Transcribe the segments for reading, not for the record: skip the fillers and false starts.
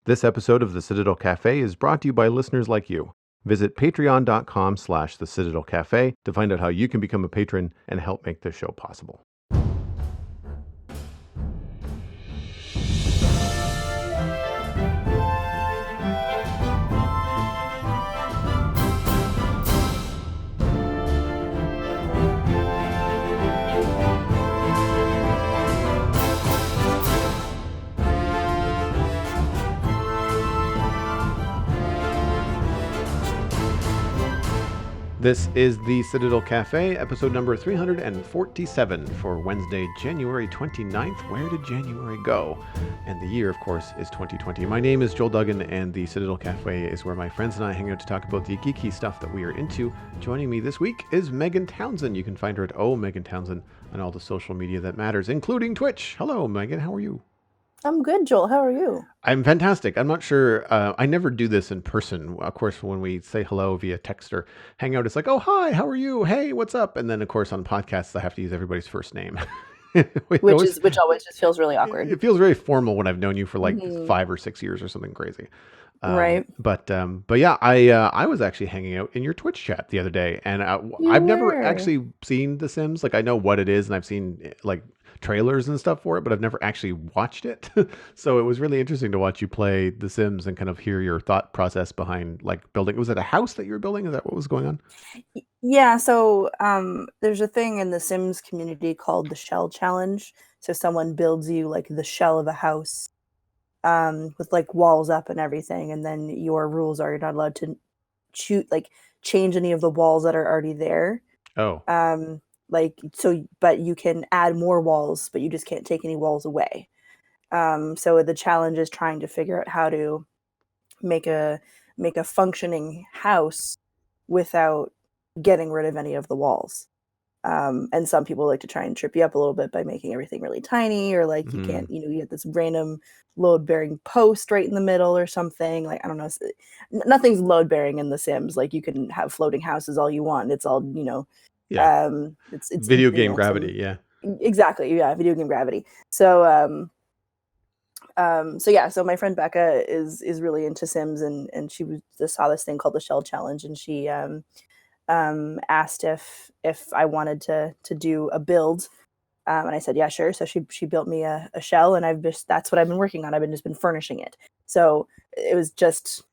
This episode of the Citadel Cafe is brought to you by listeners like you. Visit patreon.com/the Citadel Cafe to find out how you can become a patron and help make this show possible. This is the Citadel Cafe, episode number 347 for Wednesday, January 29th. Where did January go? And the year, of course, is 2020. My name is Joel Duggan, and the Citadel Cafe is where my friends and I hang out to talk about the geeky stuff that we are into. Joining me this week is Megan Townsend. You can find her at Megan Townsend on all the social media that matters, including Twitch. Hello, Megan. How are you? I'm good, Joel. How are you? I'm fantastic. I'm not sure. I never do this in person. Of course, when we say hello via text or hangout, it's like, oh, hi, how are you? Hey, what's up? And then, of course, on podcasts, I have to use everybody's first name. Which always just feels really awkward. It feels very formal when I've known you for like 5 or 6 years or something crazy. Right. But yeah, I was actually hanging out in your Twitch chat the other day, and I've never actually seen The Sims. Like, I know what it is, and I've seen like trailers and stuff for it, but I've never actually watched it. So it was really interesting to watch you play The Sims and kind of hear your thought process behind like building. Was it a house that you were building? Is that what was going on? Yeah, so there's a thing in the Sims community called the shell challenge. So someone builds you like the shell of a house with like walls up and everything, and then your rules are you're not allowed to change any of the walls that are already there. Oh. But you can add more walls, but you just can't take any walls away. So the challenge is trying to figure out how to make a functioning house without getting rid of any of the walls. And some people like to try and trip you up a little bit by making everything really tiny, or like you can't, you get this random load-bearing post right in the middle or something. Like, I don't know, nothing's load-bearing in The Sims. Like, you can have floating houses all you want. It's all, yeah. It's video game gravity. Yeah. Exactly. Yeah. Video game gravity. So, so my friend Becca is really into Sims, and she just saw this thing called the Shell Challenge, and she asked if I wanted to do a build, and I said yeah, sure. So she built me a shell, and that's what I've been working on. I've been furnishing it. So it was just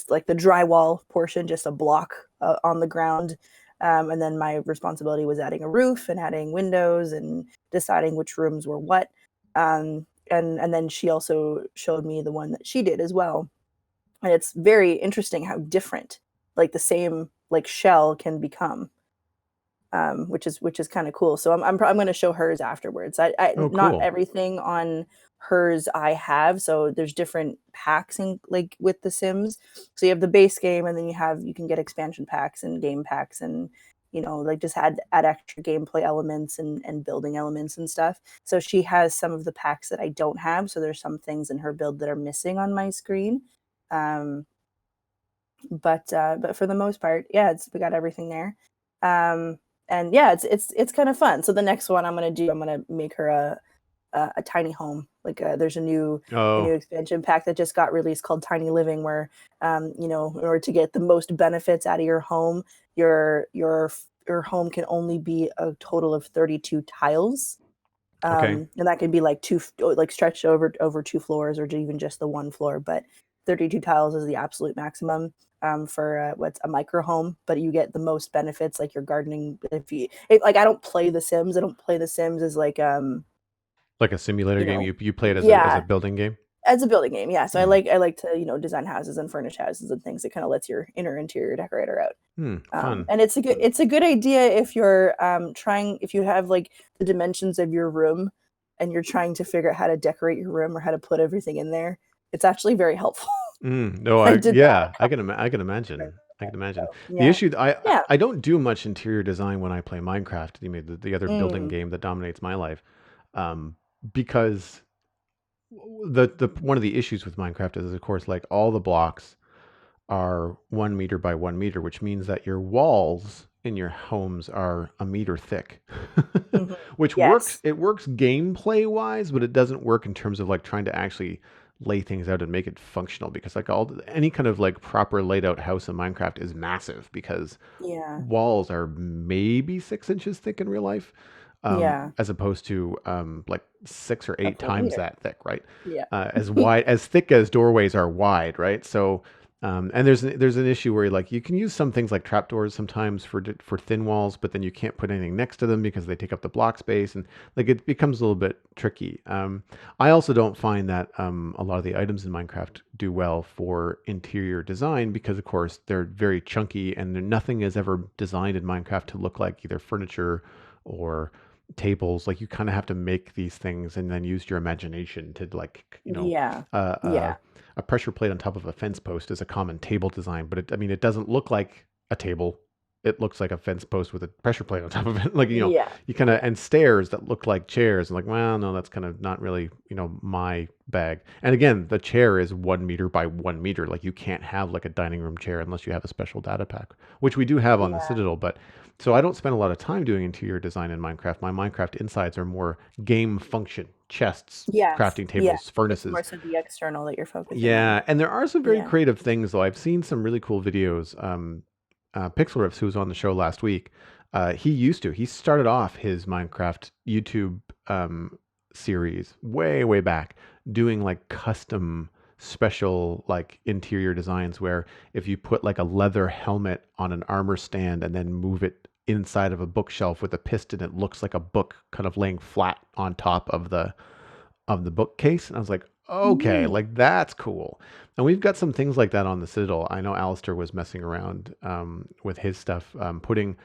like the drywall portion, just a block on the ground. And then my responsibility was adding a roof and adding windows and deciding which rooms were what. And then she also showed me the one that she did as well. And it's very interesting how different like the same like shell can become, which is kind of cool. So I'm going to show hers afterwards. Cool. Not everything on hers I have. So there's different packs in like with the Sims. So you have the base game, and then you can get expansion packs and game packs, and like just add extra gameplay elements and building elements and stuff. So she has some of the packs that I don't have. So there's some things in her build that are missing on my screen. But for the most part, yeah, we got everything there. And yeah, it's kind of fun. So the next one I'm gonna make her a tiny home. Like there's a new expansion pack that just got released called Tiny Living, where in order to get the most benefits out of your home, your home can only be a total of 32 tiles. And that can be like stretched over 2 floors, or even just the 1 floor, but 32 tiles is the absolute maximum for what's a micro home. But you get the most benefits, like your gardening. I don't play The Sims. I don't play The Sims as like a simulator game. You play it as a building game. As a building game, yeah. So I like to design houses and furnish houses and things. It kind of lets your interior decorator out. Fun. And it's a good idea if you're if you have like the dimensions of your room and you're trying to figure out how to decorate your room or how to put everything in there. It's actually very helpful. I can imagine. Yeah. The issue, I don't do much interior design when I play Minecraft, the other building game that dominates my life, because the one of the issues with Minecraft is, of course, like all the blocks are 1 meter by 1 meter, which means that your walls in your homes are a meter thick, which works. It works gameplay wise, but it doesn't work in terms of like trying to actually lay things out and make it functional, because like any kind of like proper laid out house in Minecraft is massive, because Yeah. walls are maybe 6 inches thick in real life, Yeah. as opposed to like six or A eight full times meter. that thick, right? Yeah. As wide, as thick as doorways are wide, right? So, and there's an issue where like you can use some things like trapdoors sometimes for thin walls, but then you can't put anything next to them because they take up the block space, and like it becomes a little bit tricky. I also don't find that a lot of the items in Minecraft do well for interior design, because of course they're very chunky, and nothing is ever designed in Minecraft to look like either furniture or tables. Like you kind of have to make these things and then use your imagination to like, Yeah. uh, uh, Yeah. a pressure plate on top of a fence post is a common table design, but I mean, it doesn't look like a table. It looks like a fence post with a pressure plate on top of it. Like, Yeah. you kind of, Yeah. and stairs that look like chairs, and like, well, no, that's kind of not really, my bag. And again, the chair is 1 meter by 1 meter. Like you can't have like a dining room chair unless you have a special data pack, which we do have on the Yeah. Citadel. But so I don't spend a lot of time doing interior design in Minecraft. My Minecraft insides are more game function: chests, Yes. crafting Yeah. tables, It's more furnaces. so the external that you're focusing on. Yeah, and there are some very Yeah. creative things though. I've seen some really cool videos. Pixel Riffs, who was on the show last week, he started off his Minecraft YouTube series way, way back, doing like custom special like interior designs, where if you put like a leather helmet on an armor stand and then move it inside of a bookshelf with a piston, it looks like a book kind of laying flat on top of the bookcase. And I was like, okay, Mm. like that's cool. And we've got some things like that on the Citadel. I know Alistair was messing around with his stuff, putting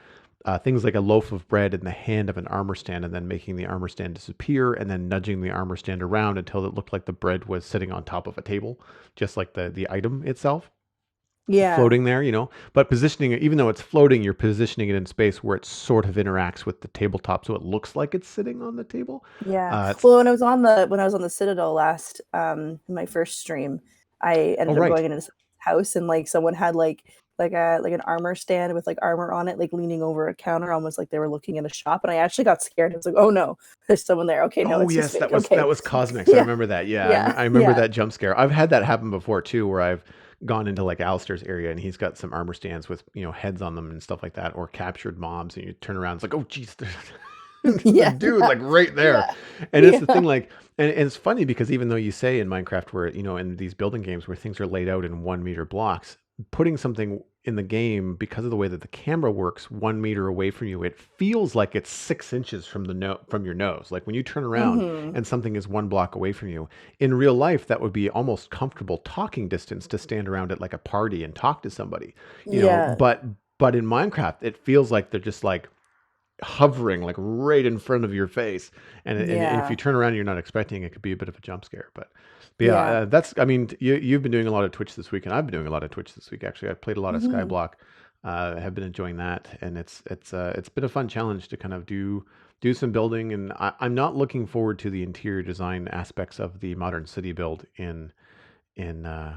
things like a loaf of bread in the hand of an armor stand, and then making the armor stand disappear, and then nudging the armor stand around until it looked like the bread was sitting on top of a table, just like the item itself Yeah. floating there, but positioning it, even though it's floating, you're positioning it in space where it sort of interacts with the tabletop, so it looks like it's sitting on the table. Yeah. It's Well, when I was on the Citadel last in my first stream, I Oh, ended up right. going into this house and like someone had like an armor stand with like armor on it, like leaning over a counter, almost like they were looking in a shop. And I actually got scared. I was like, oh no, there's someone there. Okay, no, Oh it's just yes, that fake. was Okay. that was Cosmix. I Yeah. remember that. Yeah, Yeah. I remember Yeah. that jump scare. I've had that happen before too, where I've gone into like Alistair's area and he's got some armor stands with heads on them and stuff like that, or captured mobs, and you turn around, it's like, oh geez, there's a Yeah. dude like right there. Yeah. And it's the Yeah. thing, like, and it's funny because even though you say in Minecraft, where in these building games where things are laid out in 1 meter blocks, putting something in the game, because of the way that the camera works 1 meter away from you, it feels like it's 6 inches from from your nose. Like when you turn around Hmm. and something is 1 block away from you, in real life that would be almost comfortable talking distance to stand around at like a party and talk to somebody, Yeah. but in Minecraft it feels like they're just like hovering like right in front of your face, and if you Yeah. turn around and you're not expecting it, could be a bit of a jump scare. But yeah, Yeah. that's, I mean, you've been doing a lot of Twitch this week, and I've been doing a lot of Twitch this week. Actually, I played a lot of Hmm. Skyblock. Have been enjoying that, and it's been a fun challenge to kind of do some building. And I'm not looking forward to the interior design aspects of the modern city build in uh,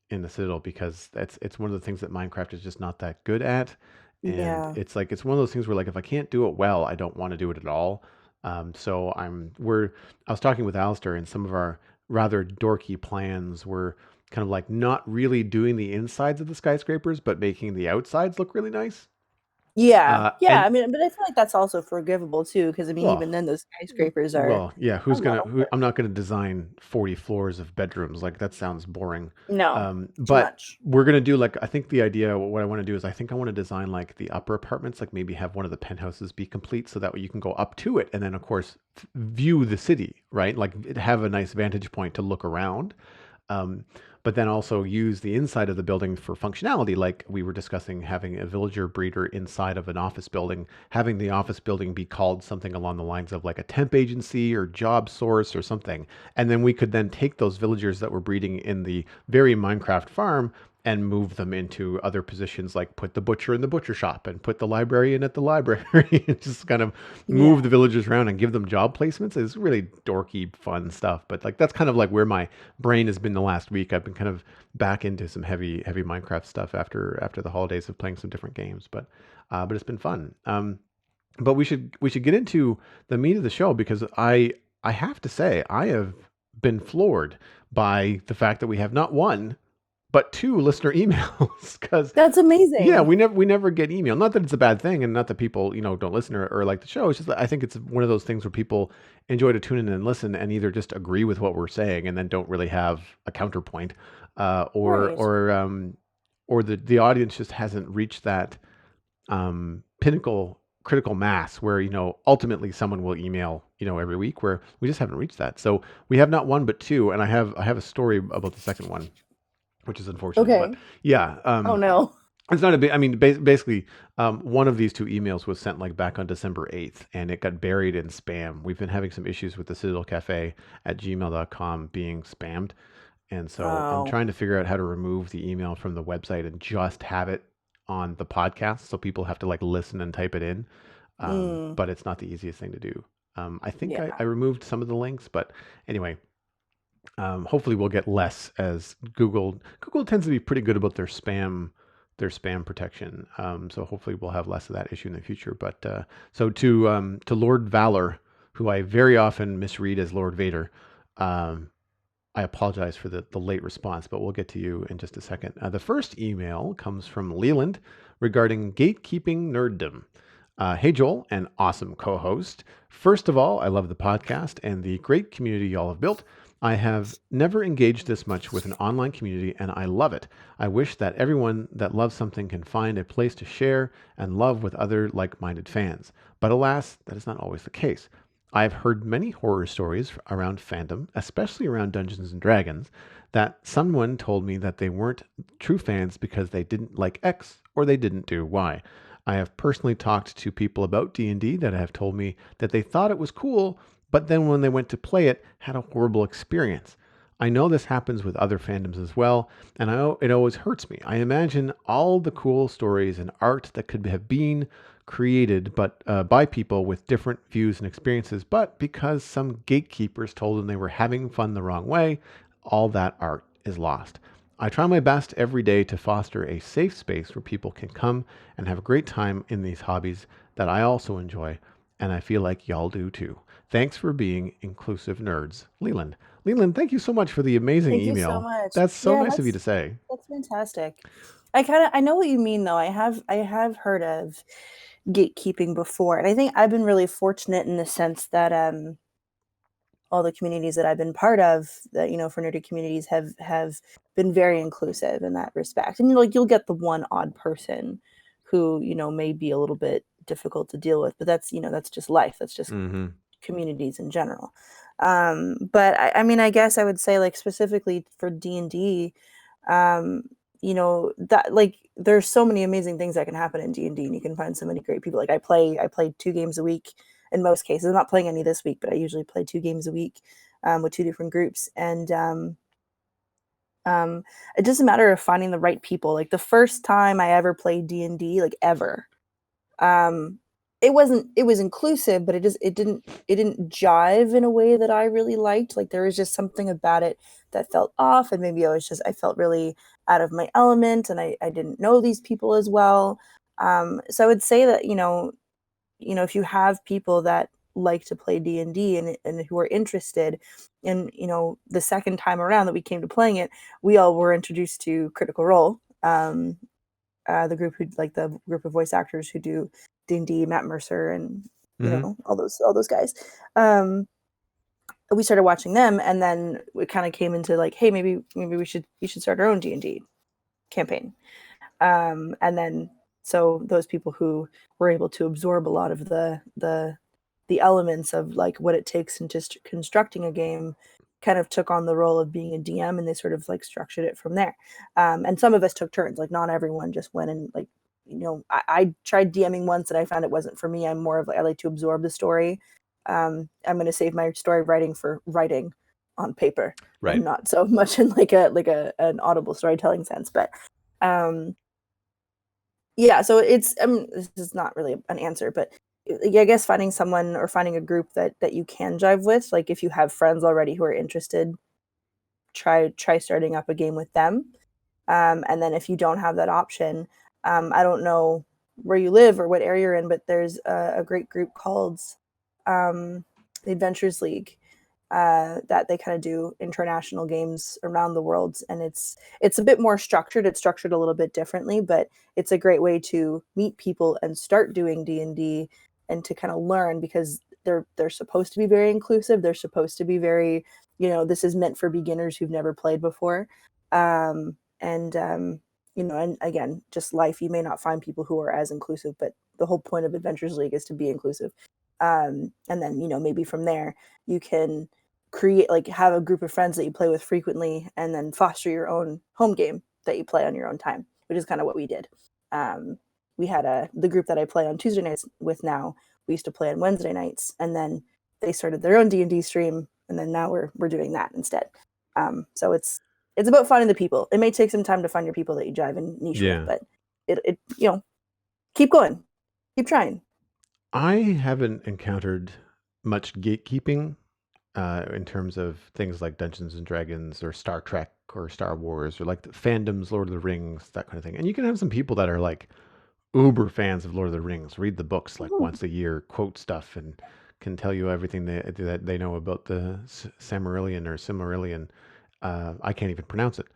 in the Citadel, because it's one of the things that Minecraft is just not that good at. And Yeah. it's like, it's one of those things where like if I can't do it well, I don't want to do it at all. So I was talking with Alistair, and some of our rather dorky plans were kind of like not really doing the insides of the skyscrapers, but making the outsides look really nice. Yeah. Yeah. And I mean, but I feel like that's also forgivable too, because I mean, well, even then, those skyscrapers are Well, yeah, a little bit. I'm not gonna design 40 floors of bedrooms. Like that sounds boring. No, too But much. we're gonna do like, I think the idea, what I want to do is, I think I want to design like the upper apartments, like maybe have one of the penthouses be complete, so that way you can go up to it and then of course view the city, right? Like have a nice vantage point to look around. Um, but then also use the inside of the building for functionality. Like we were discussing, having a villager breeder inside of an office building, having the office building be called something along the lines of like a temp agency or job source or something. And then we could then take those villagers that were breeding in the very Minecraft farm and move them into other positions, like put the butcher in the butcher shop and put the librarian at the library, and just kind of move Yeah. the villagers around and give them job placements. It's really dorky, fun stuff. But like that's kind of like where my brain has been the last week. I've been kind of back into some heavy Minecraft stuff after the holidays of playing some different games. But it's been fun. But we should get into the meat of the show, because I have to say I have been floored by the fact that we have not one but two listener emails because That's yeah, amazing. we never get email. Not that it's a bad thing, and not that people don't listen or like the show. It's just that I think it's one of those things where people enjoy to tune in and listen, and either just agree with what we're saying and then don't really have a counterpoint, or Right. the audience just hasn't reached that pinnacle critical mass where ultimately someone will email every week, where we just haven't reached that. So we have not one but two, and I have a story about the second one, which is unfortunate, but Okay. yeah. Oh no. It's not a big. I mean, basically, one of these two emails was sent like back on December 8th, and it got buried in spam. We've been having some issues with the Citadel Cafe at gmail.com being spammed, and so I'm Oh. trying to figure out how to remove the email from the website and just have it on the podcast, so people have to like listen and type it in. Mm, But it's not the easiest thing to do. I think I yeah. removed some of the links, but anyway, hopefully we'll get less, as Google tends to be pretty good about their spam protection. So hopefully we'll have less of that issue in the future. But so to Lord Valor, who I very often misread as Lord Vader, um, I apologize for the late response, but we'll get to you in just a second. The first email comes from Leland regarding gatekeeping nerddom. Hey, Joel, an awesome co host. First of all, I love the podcast and the great community y'all have built. I have never engaged this much with an online community, and I love it. I wish that everyone that loves something can find a place to share and love with other like minded fans. But alas, that is not always the case. I've heard many horror stories around fandom, especially around Dungeons and Dragons, that someone told me that they weren't true fans because they didn't like X or they didn't do Y. I have personally talked to people about D&D that have told me that they thought it was cool, but then when they went to play it, had a horrible experience. I know this happens with other fandoms as well, and I know it always hurts me. I imagine all the cool stories and art that could have been created but by people with different views and experiences, but because some gatekeepers told them they were having fun the wrong way, all that art is lost. I try my best every day to foster a safe space where people can come and have a great time in these hobbies that I also enjoy, and I feel like y'all do too. Thanks for being inclusive nerds. Leland. Leland, thank you so much for the amazing Thank you so email. much. That's so Yeah, nice of you to say. that's fantastic. I know what you mean though. I have heard of gatekeeping before, and I think I've been really fortunate in the sense that all the communities that I've been part of, that for nerdy communities, have been very inclusive in that respect. And you'll get the one odd person who may be a little bit difficult to deal with, but that's just life. That's just Mm-hmm. communities in general. But I mean, I guess I would say, like, specifically for D&D, um, that, like, there's so many amazing things that can happen in D&D, and you can find so many great people. Like, I play 2 games a week in most cases. I'm not playing any this week, but I usually play 2 games a week with 2 different groups. And it doesn't matter of finding the right people. Like, the first time I ever played D&D, like, ever, um, it was inclusive, but it didn't jive in a way that I really liked. Like, there was just something about it that felt off, and maybe I felt really out of my element, and I didn't know these people as well. So I would say that, if you have people that like to play D&D, and who are interested, and the second time around that we came to playing it, we all were introduced to Critical Role. The group of voice actors who do D&D, Matt Mercer, and Mm-hmm. all those guys. We started watching them, and then we kind of came into, like, hey, maybe we should start our own D&D campaign. And then, so those people who were able to absorb a lot of the elements of, like, what it takes in just constructing a game, kind of took on the role of being a DM, and they sort of, like, structured it from there. And some of us took turns. Like, not everyone just went and, like, I tried DMing once, and I found it wasn't for me. I'm more of, like, I like to absorb the story. I'm going to save my story writing for writing on paper, Right. and not so much in, like a an audible storytelling sense. But um yeah, so this is not really an answer, but I guess finding someone, or finding a group that you can jive with. Like, if you have friends already who are interested, try starting up a game with them. And then, if you don't have that option, I don't know where you live or what area you're in, but there's a great group called the Adventures League, that they kind of do international games around the world, and it's a bit more structured. It's structured a little bit differently, but it's a great way to meet people and start doing D&D and to kind of learn, because they're supposed to be very inclusive. They're supposed to be very, this is meant for beginners who've never played before. And and again, just life, you may not find people who are as inclusive, but the whole point of Adventures League is to be inclusive. And then, maybe from there you can create, like, have a group of friends that you play with frequently, and then foster your own home game that you play on your own time, which is kind of what we did. We had the group that I play on Tuesday nights with now. We used to play on Wednesday nights, and then they started their own D&D stream, and then now we're doing that instead. So it's about finding the people. It may take some time to find your people that you jive and niche with, but it keep going, keep trying. I haven't encountered much gatekeeping in terms of things like Dungeons and Dragons or Star Trek or Star Wars or like the fandoms, Lord of the Rings, that kind of thing. And you can have some people that are like uber fans of Lord of the Rings, read the books like once a year, quote stuff, and can tell you everything that they know about the Silmarillion or Silmarillion. I can't even pronounce it.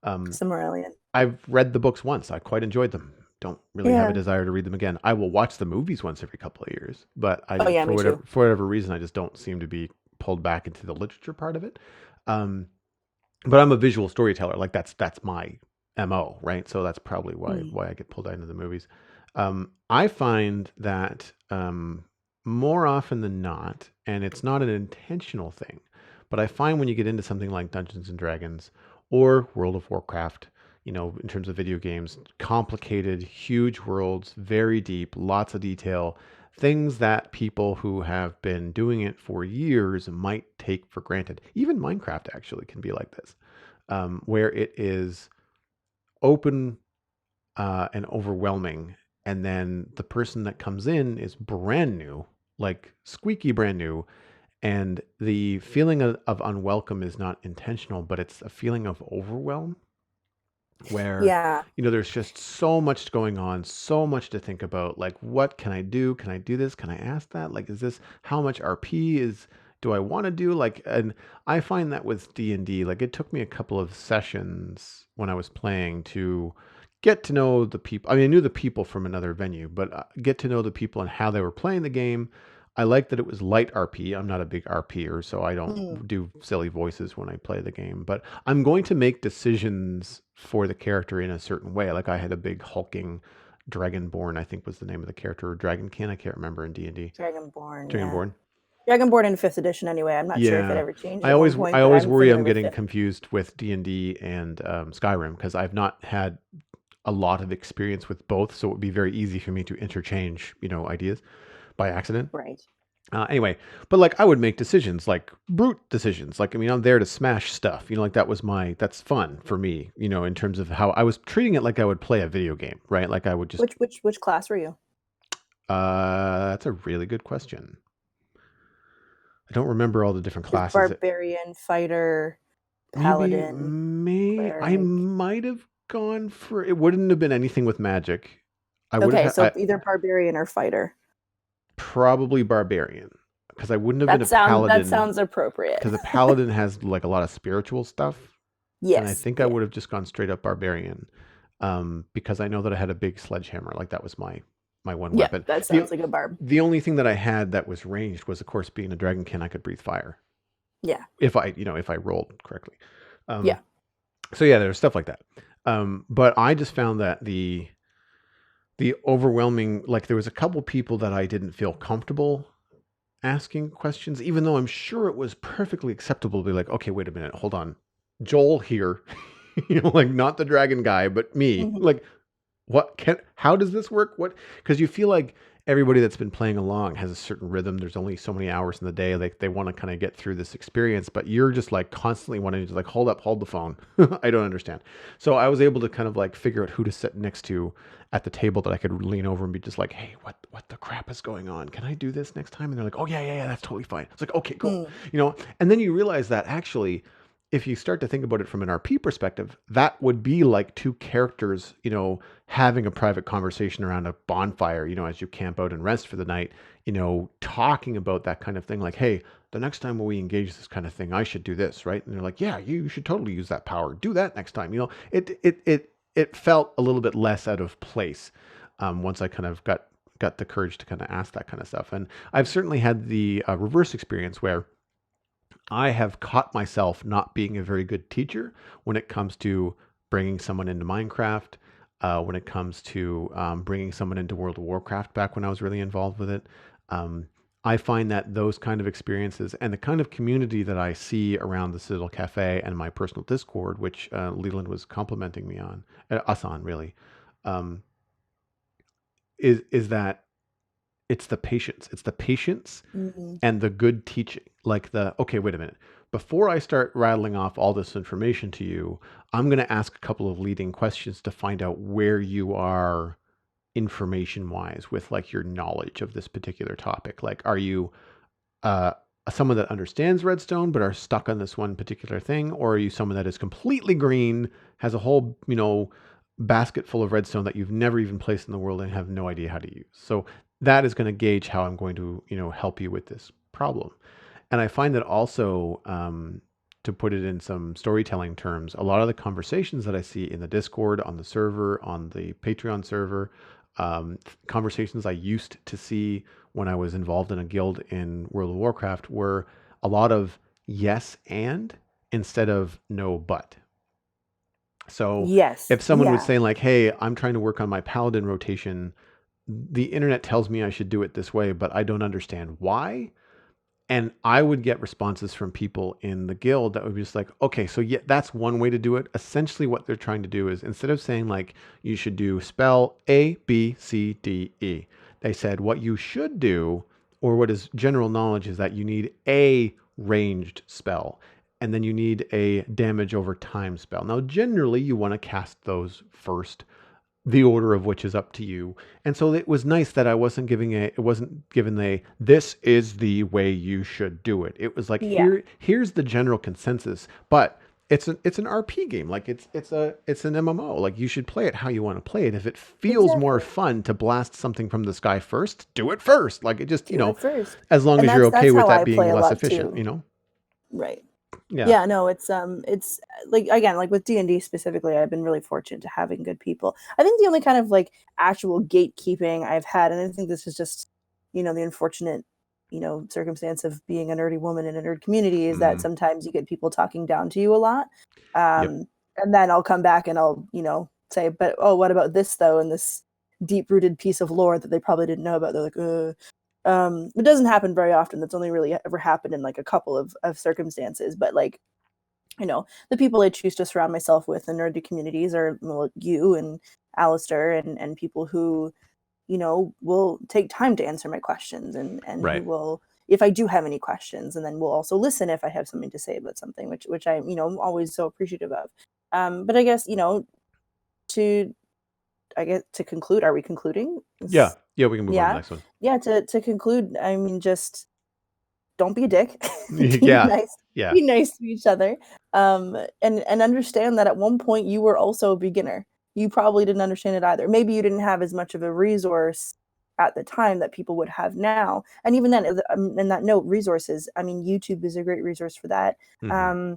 Silmarillion. I've read the books once. I quite enjoyed them. Don't really have a desire to read them again. I will watch the movies once every couple of years, but for whatever reason, I just don't seem to be pulled back into the literature part of it. But I'm a visual storyteller. Like that's my MO, right? So that's probably why I get pulled into the movies. I find that more often than not, and it's not an intentional thing, but I find when you get into something like Dungeons and Dragons or World of Warcraft, in terms of video games, complicated, huge worlds, very deep, lots of detail, things that people who have been doing it for years might take for granted. Even Minecraft actually can be like this, where it is open and overwhelming. And then the person that comes in is brand new, like squeaky brand new. And the feeling of unwelcome is not intentional, but it's a feeling of overwhelm where there's just so much going on, so much to think about. Like, what can I do? Can I do this? Can I ask that? Like, is this how much RP do I want to do? Like, and I find that with D&D, like it took me a couple of sessions when I was playing to get to know the people. I mean, I knew the people from another venue, but get to know the people and how they were playing the game. I like that it was light RP. I'm not a big RPer, so I don't do silly voices when I play the game. But I'm going to make decisions for the character in a certain way. Like I had a big hulking Dragonborn, I think was the name of the character, or Dragonkin. I can't remember in D&D. Dragonborn. Dragonborn. Yeah. Dragonborn in 5th edition anyway. I'm not sure if it ever changed. I always worry I'm getting confused with D&D and Skyrim because I've not had a lot of experience with both, so it would be very easy for me to interchange, ideas by accident. Right. Anyway, but like I would make decisions, like brute decisions. Like, I mean, I'm there to smash stuff, like that's fun for me, in terms of how I was treating it like I would play a video game, right? Like I would just. Which class were you? That's a really good question. I don't remember all the different classes. Barbarian, fighter, paladin. I might have gone for, it wouldn't have been anything with magic. Either barbarian or fighter. Probably barbarian, because I wouldn't have been a paladin. That sounds appropriate. Because a paladin has like a lot of spiritual stuff. Yes. And I think I would have just gone straight up barbarian, because I know that I had a big sledgehammer. Like that was my one weapon. That sounds like a barb. The only thing that I had that was ranged was, of course, being a dragonkin, I could breathe fire. Yeah. If I rolled correctly. So yeah, there's stuff like that. But I just found that the overwhelming, like there was a couple people that I didn't feel comfortable asking questions, even though I'm sure it was perfectly acceptable to be like, okay, wait a minute, hold on. Joel here, like not the dragon guy, but me, like how does this work? Because you feel like everybody that's been playing along has a certain rhythm. There's only so many hours in the day. Like they want to kind of get through this experience, but you're just like constantly wanting to like, hold the phone. I don't understand. So I was able to kind of like figure out who to sit next to at the table that I could lean over and be just like, hey, what the crap is going on? Can I do this next time? And they're like, oh yeah, that's totally fine. It's like, okay, cool. And then you realize that actually if you start to think about it from an RP perspective, that would be like two characters, having a private conversation around a bonfire, as you camp out and rest for the night, talking about that kind of thing. Like, hey, the next time we engage this kind of thing, I should do this, right? And they're like, yeah, you should totally use that power. Do that next time. It felt a little bit less out of place once I kind of got the courage to kind of ask that kind of stuff. And I've certainly had the reverse experience where I have caught myself not being a very good teacher when it comes to bringing someone into Minecraft, when it comes to bringing someone into World of Warcraft back when I was really involved with it. Um, I find that those kind of experiences and the kind of community that I see around the Citadel Cafe and my personal Discord, which Leland was complimenting me on, us on really, um, is that it's the patience. It's the patience Mm-hmm. and the good teaching. Like okay, wait a minute. Before I start rattling off all this information to you, I'm going to ask a couple of leading questions to find out where you are information wise with like your knowledge of this particular topic. Like, are you uh, someone that understands redstone but are stuck on this one particular thing, or are you someone that is completely green, has a whole basket full of redstone that you've never even placed in the world and have no idea how to use? So that is going to gauge how I'm going to help you with this problem. And I find that also, to put it in some storytelling terms, a lot of the conversations that I see in the Discord, on the server, on the Patreon server, conversations I used to see when I was involved in a guild in World of Warcraft were a lot of yes and instead of no but. So Yes. if someone would Yeah. say like, hey, I'm trying to work on my paladin rotation, the internet tells me I should do it this way, but I don't understand why. And I would get responses from people in the guild that would be just like, okay, so yeah, that's one way to do it. Essentially, what they're trying to do is instead of saying like you should do spell A, B, C, D, E, they said what you should do, or what is general knowledge, is that you need a ranged spell, and then you need a damage over time spell. Now, generally, you want to cast those first, the order of which is up to you. And so it was nice that I wasn't it wasn't given this is the way you should do it. It was like, Yeah. here's the general consensus, but it's an RP game. Like it's an MMO. Like you should play it how you want to play it. If it feels more Exactly. fun to blast something from the sky first, do it first. Like it just, Do it first. as long And as you're okay that's with how that I being play a less lot efficient, too. Right. Yeah. Yeah, no, it's like, again, like with D&D specifically, I've been really fortunate to having good people. I think the only kind of like actual gatekeeping I've had, and I think this is just, the unfortunate, circumstance of being a nerdy woman in a nerd community, is that sometimes you get people talking down to you a lot. Yep. And then I'll come back and I'll, say, but oh, what about this though? And this deep rooted piece of lore that they probably didn't know about. They're like, it doesn't happen very often. That's only really ever happened in like a couple of circumstances. But like, the people I choose to surround myself with in nerdy communities are, well, you and Alistair, and people who, will take time to answer my questions, and who Right. will, if I do have any questions, and then will also listen if I have something to say about something, which I'm, I'm always so appreciative of. But I guess, to to conclude, are we concluding? Yeah. Yeah. We can move on to the Yeah. next one. Yeah, to conclude, I mean, just don't be a dick. be Yeah. nice. Yeah. Be nice to each other. And understand that at one point you were also a beginner. You probably didn't understand it either. Maybe you didn't have as much of a resource at the time that people would have now. And even then, in that note, resources. I mean, YouTube is a great resource for that. Mm-hmm.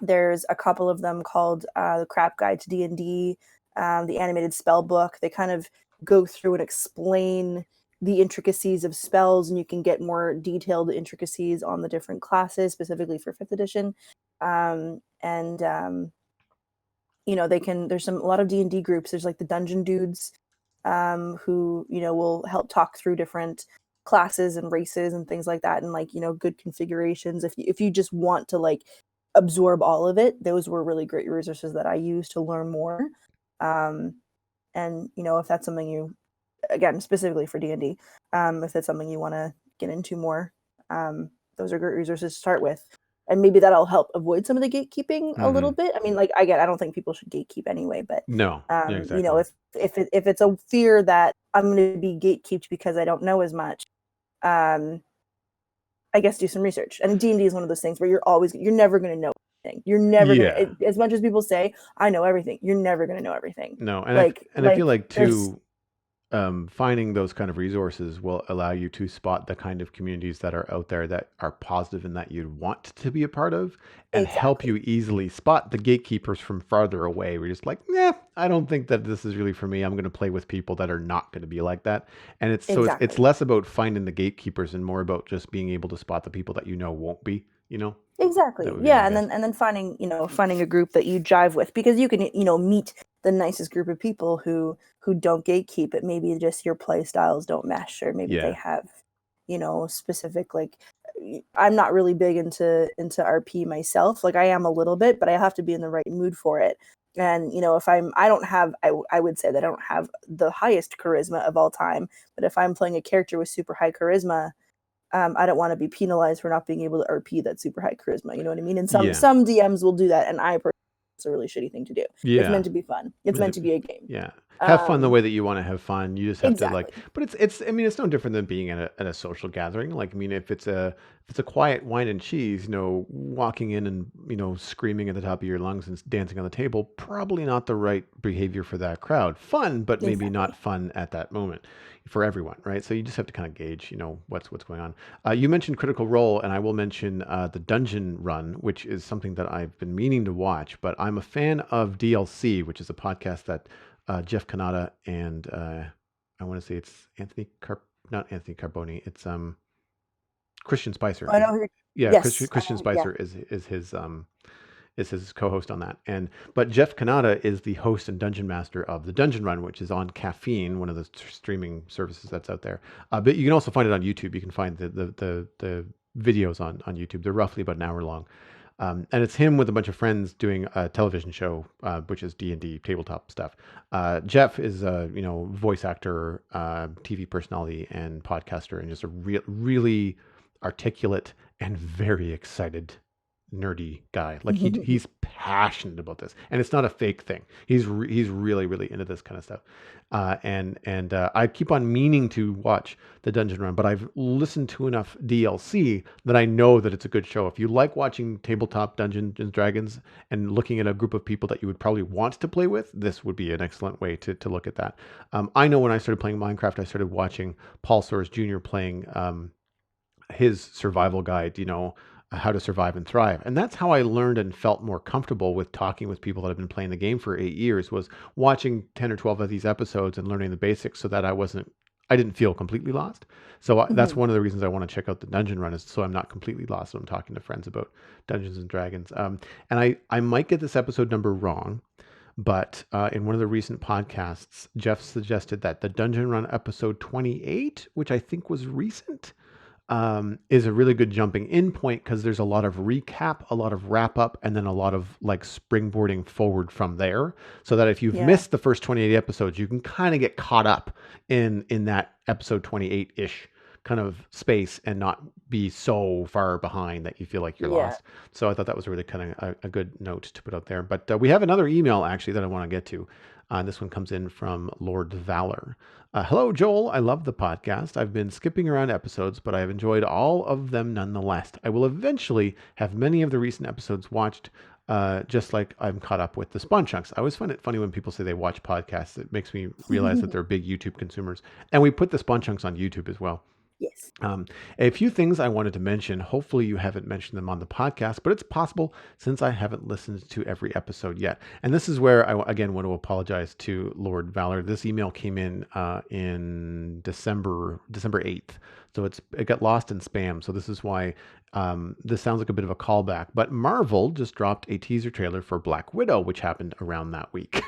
There's a couple of them called the Crap Guide to D&D, the Animated Spell Book. They kind of go through and explain the intricacies of spells, and you can get more detailed intricacies on the different classes, specifically for 5th edition. And there's a lot of D&D groups. There's like the Dungeon Dudes, who, will help talk through different classes and races and things like that, and like, good configurations. If you just want to like absorb all of it, those were really great resources that I used to learn more. And if that's something you, again, specifically for D&D, if that's something you want to get into more, those are great resources to start with. And maybe that'll help avoid some of the gatekeeping a little Mm-hmm. bit. I mean, like, I don't think people should gatekeep anyway, but No. Yeah, exactly. if it's a fear that I'm going to be gatekeeped because I don't know as much, I guess do some research. And D&D is one of those things where you're never going to know. You're never gonna, Yeah. as much as people say I know everything, you're never gonna know everything. No, and I feel Like like there's too, finding those kind of resources will allow you to spot the kind of communities that are out there that are positive and that you'd want to be a part of, and help exactly, you easily spot the gatekeepers from farther away. We're just like, yeah, I don't think that this is really for me. I'm going to play with people that are not going to be like that. And it's exactly. less about finding the gatekeepers and more about just being able to spot the people that won't be. That Exactly. would be my Yeah, guess. and then finding, finding a group that you jive with, because you can, meet the nicest group of people who don't gatekeep, but maybe just your play styles don't mesh, or maybe they Yeah, have, specific, like I'm not really big into RP myself. Like I am a little bit, but I have to be in the right mood for it. And if I don't have, I would say that I don't have the highest charisma of all time, but if I'm playing a character with super high charisma, I don't want to be penalized for not being able to RP that super high charisma. You know what I mean? And yeah, some DMs will do that, and I personally, it's a really shitty thing to do. It's yeah. meant to be fun. It's meant to be a game. Yeah. Have fun the Um, way that you want to have fun. You just have to like, exactly. but I mean, it's no different than being at a social gathering. Like, I mean, if it's a quiet wine and cheese, walking in and, screaming at the top of your lungs and dancing on the table, probably not the right behavior for that crowd. Fun, but maybe not Exactly. fun at that moment for everyone, right? So you just have to kind of gauge, what's going on. You mentioned Critical Role, and I will mention the Dungeon Run, which is something that I've been meaning to watch. But I'm a fan of DLC, which is a podcast that Jeff Kanata and I want to say it's not Anthony Carboni. It's Christian Spicer. I know who. Yeah, Yes, I Christian know. Yeah. Spicer is his co-host on that. But Jeff Kanata is the host and dungeon master of the Dungeon Run, which is on Caffeine, one of the streaming services that's out there. But you can also find it on YouTube. You can find the videos on YouTube. They're roughly about an hour long. And it's him with a bunch of friends doing a television show, which is D&D tabletop stuff. Jeff is a voice actor, TV personality, and podcaster, and just a really articulate and very excited nerdy guy. Like he's passionate about this, and it's not a fake thing. He's really into this kind of stuff. And I keep on meaning to watch the Dungeon Run, but I've listened to enough DLC that I know that it's a good show. If you like watching tabletop Dungeons and Dragons and looking at a group of people that you would probably want to play with, this would be an excellent way to look at that. I know when I started playing Minecraft, I started watching Paul Soares Jr. playing his survival guide, how to survive and thrive. And that's how I learned and felt more comfortable with talking with people that have been playing the game for 8 years, was watching 10 or 12 of these episodes and learning the basics so that I didn't feel completely lost. So that's one of the reasons I want to check out the Dungeon Run, is so I'm not completely lost when I'm talking to friends about Dungeons and Dragons. And I might get this episode number wrong, but in one of the recent podcasts, Jeff suggested that the Dungeon Run episode 28, which I think was recent, is a really good jumping in point, because there's a lot of recap, a lot of wrap up, and then a lot of like springboarding forward from there. So that if you've Yeah. missed the first 28 episodes, you can kind of get caught up in that episode 28 ish kind of space and not be so far behind that you feel like you're Yeah. lost. So I thought that was really kind of a good note to put out there. But we have another email actually that I want to get to. This one comes in from Lord Valor. Hello, Joel. I love the podcast. I've been skipping around episodes, but I have enjoyed all of them nonetheless. I will eventually have many of the recent episodes watched, just like I'm caught up with the Spawn Chunks. I always find it funny when people say they watch podcasts. It makes me realize that they're big YouTube consumers. And we put the Spawn Chunks on YouTube as well. Yes. A few things I wanted to mention. Hopefully, you haven't mentioned them on the podcast, but it's possible since I haven't listened to every episode yet. And this is where I again want to apologize to Lord Valor. This email came in December 8th, so it got lost in spam. So this is why this sounds like a bit of a callback. But Marvel just dropped a teaser trailer for Black Widow, which happened around that week,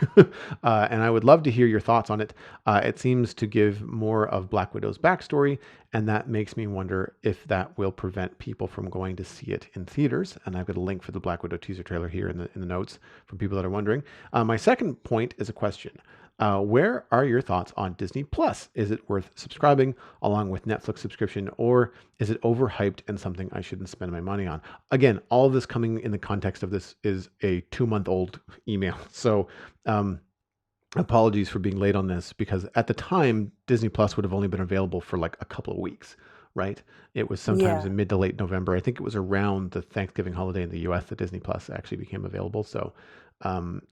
and I would love to hear your thoughts on it. It seems to give more of Black Widow's backstory, and that makes me wonder if that will prevent people from going to see it in theaters. And I've got a link for the Black Widow teaser trailer here in the notes for people that are wondering. My second point is a question. Where are your thoughts on Disney Plus? Is it worth subscribing along with Netflix subscription, or is it overhyped and something I shouldn't spend my money on? Again, all of this coming in the context of this is a 2-month-old email. So, apologies for being late on this, because at the time Disney Plus would have only been available for like a couple of weeks, right? It was sometimes Yeah. in mid to late November. I think it was around the Thanksgiving holiday in the US that Disney Plus actually became available. So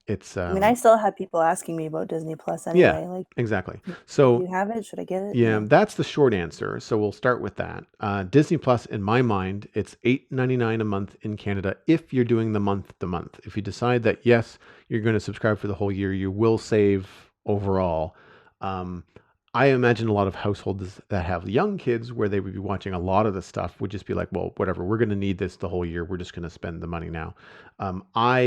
it's, I mean, I still have people asking me about Disney Plus yeah, anyway. Like, exactly. do So you have it? Should I get it? yeah, Yeah. that's the short answer. So we'll start with that. Disney Plus, in my mind, it's $8.99 a month in Canada if you're doing the month to month. If you decide that yes, you're going to subscribe for the whole year, you will save overall. Um, I imagine a lot of households that have young kids where they would be watching a lot of the stuff would just be like, well, whatever, we're going to need this the whole year. We're just going to spend the money now. I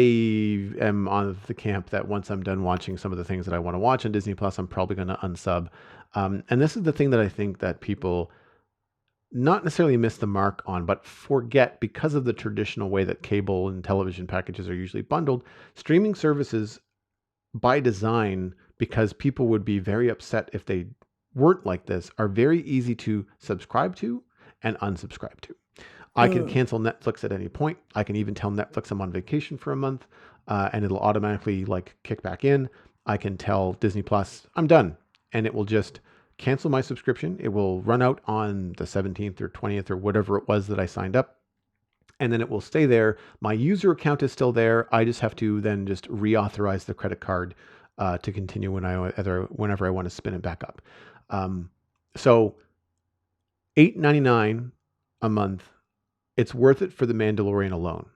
am on the camp that once I'm done watching some of the things that I want to watch on Disney Plus, I'm probably going to unsub. And this is the thing that I think that people not necessarily miss the mark on, but forget because of the traditional way that cable and television packages are usually bundled. Streaming services, by design, because people would be very upset if they weren't like this, are very easy to subscribe to and unsubscribe to. I can Mm. cancel Netflix at any point. I can even tell Netflix I'm on vacation for a month, and it'll automatically like kick back in. I can tell Disney Plus I'm done, and it will just cancel my subscription. It will run out on the 17th or 20th or whatever it was that I signed up, and then it will stay there. My user account is still there. I just have to then just reauthorize the credit card to continue whenever I want to spin it back up. So $8.99 a month, it's worth it for The Mandalorian alone.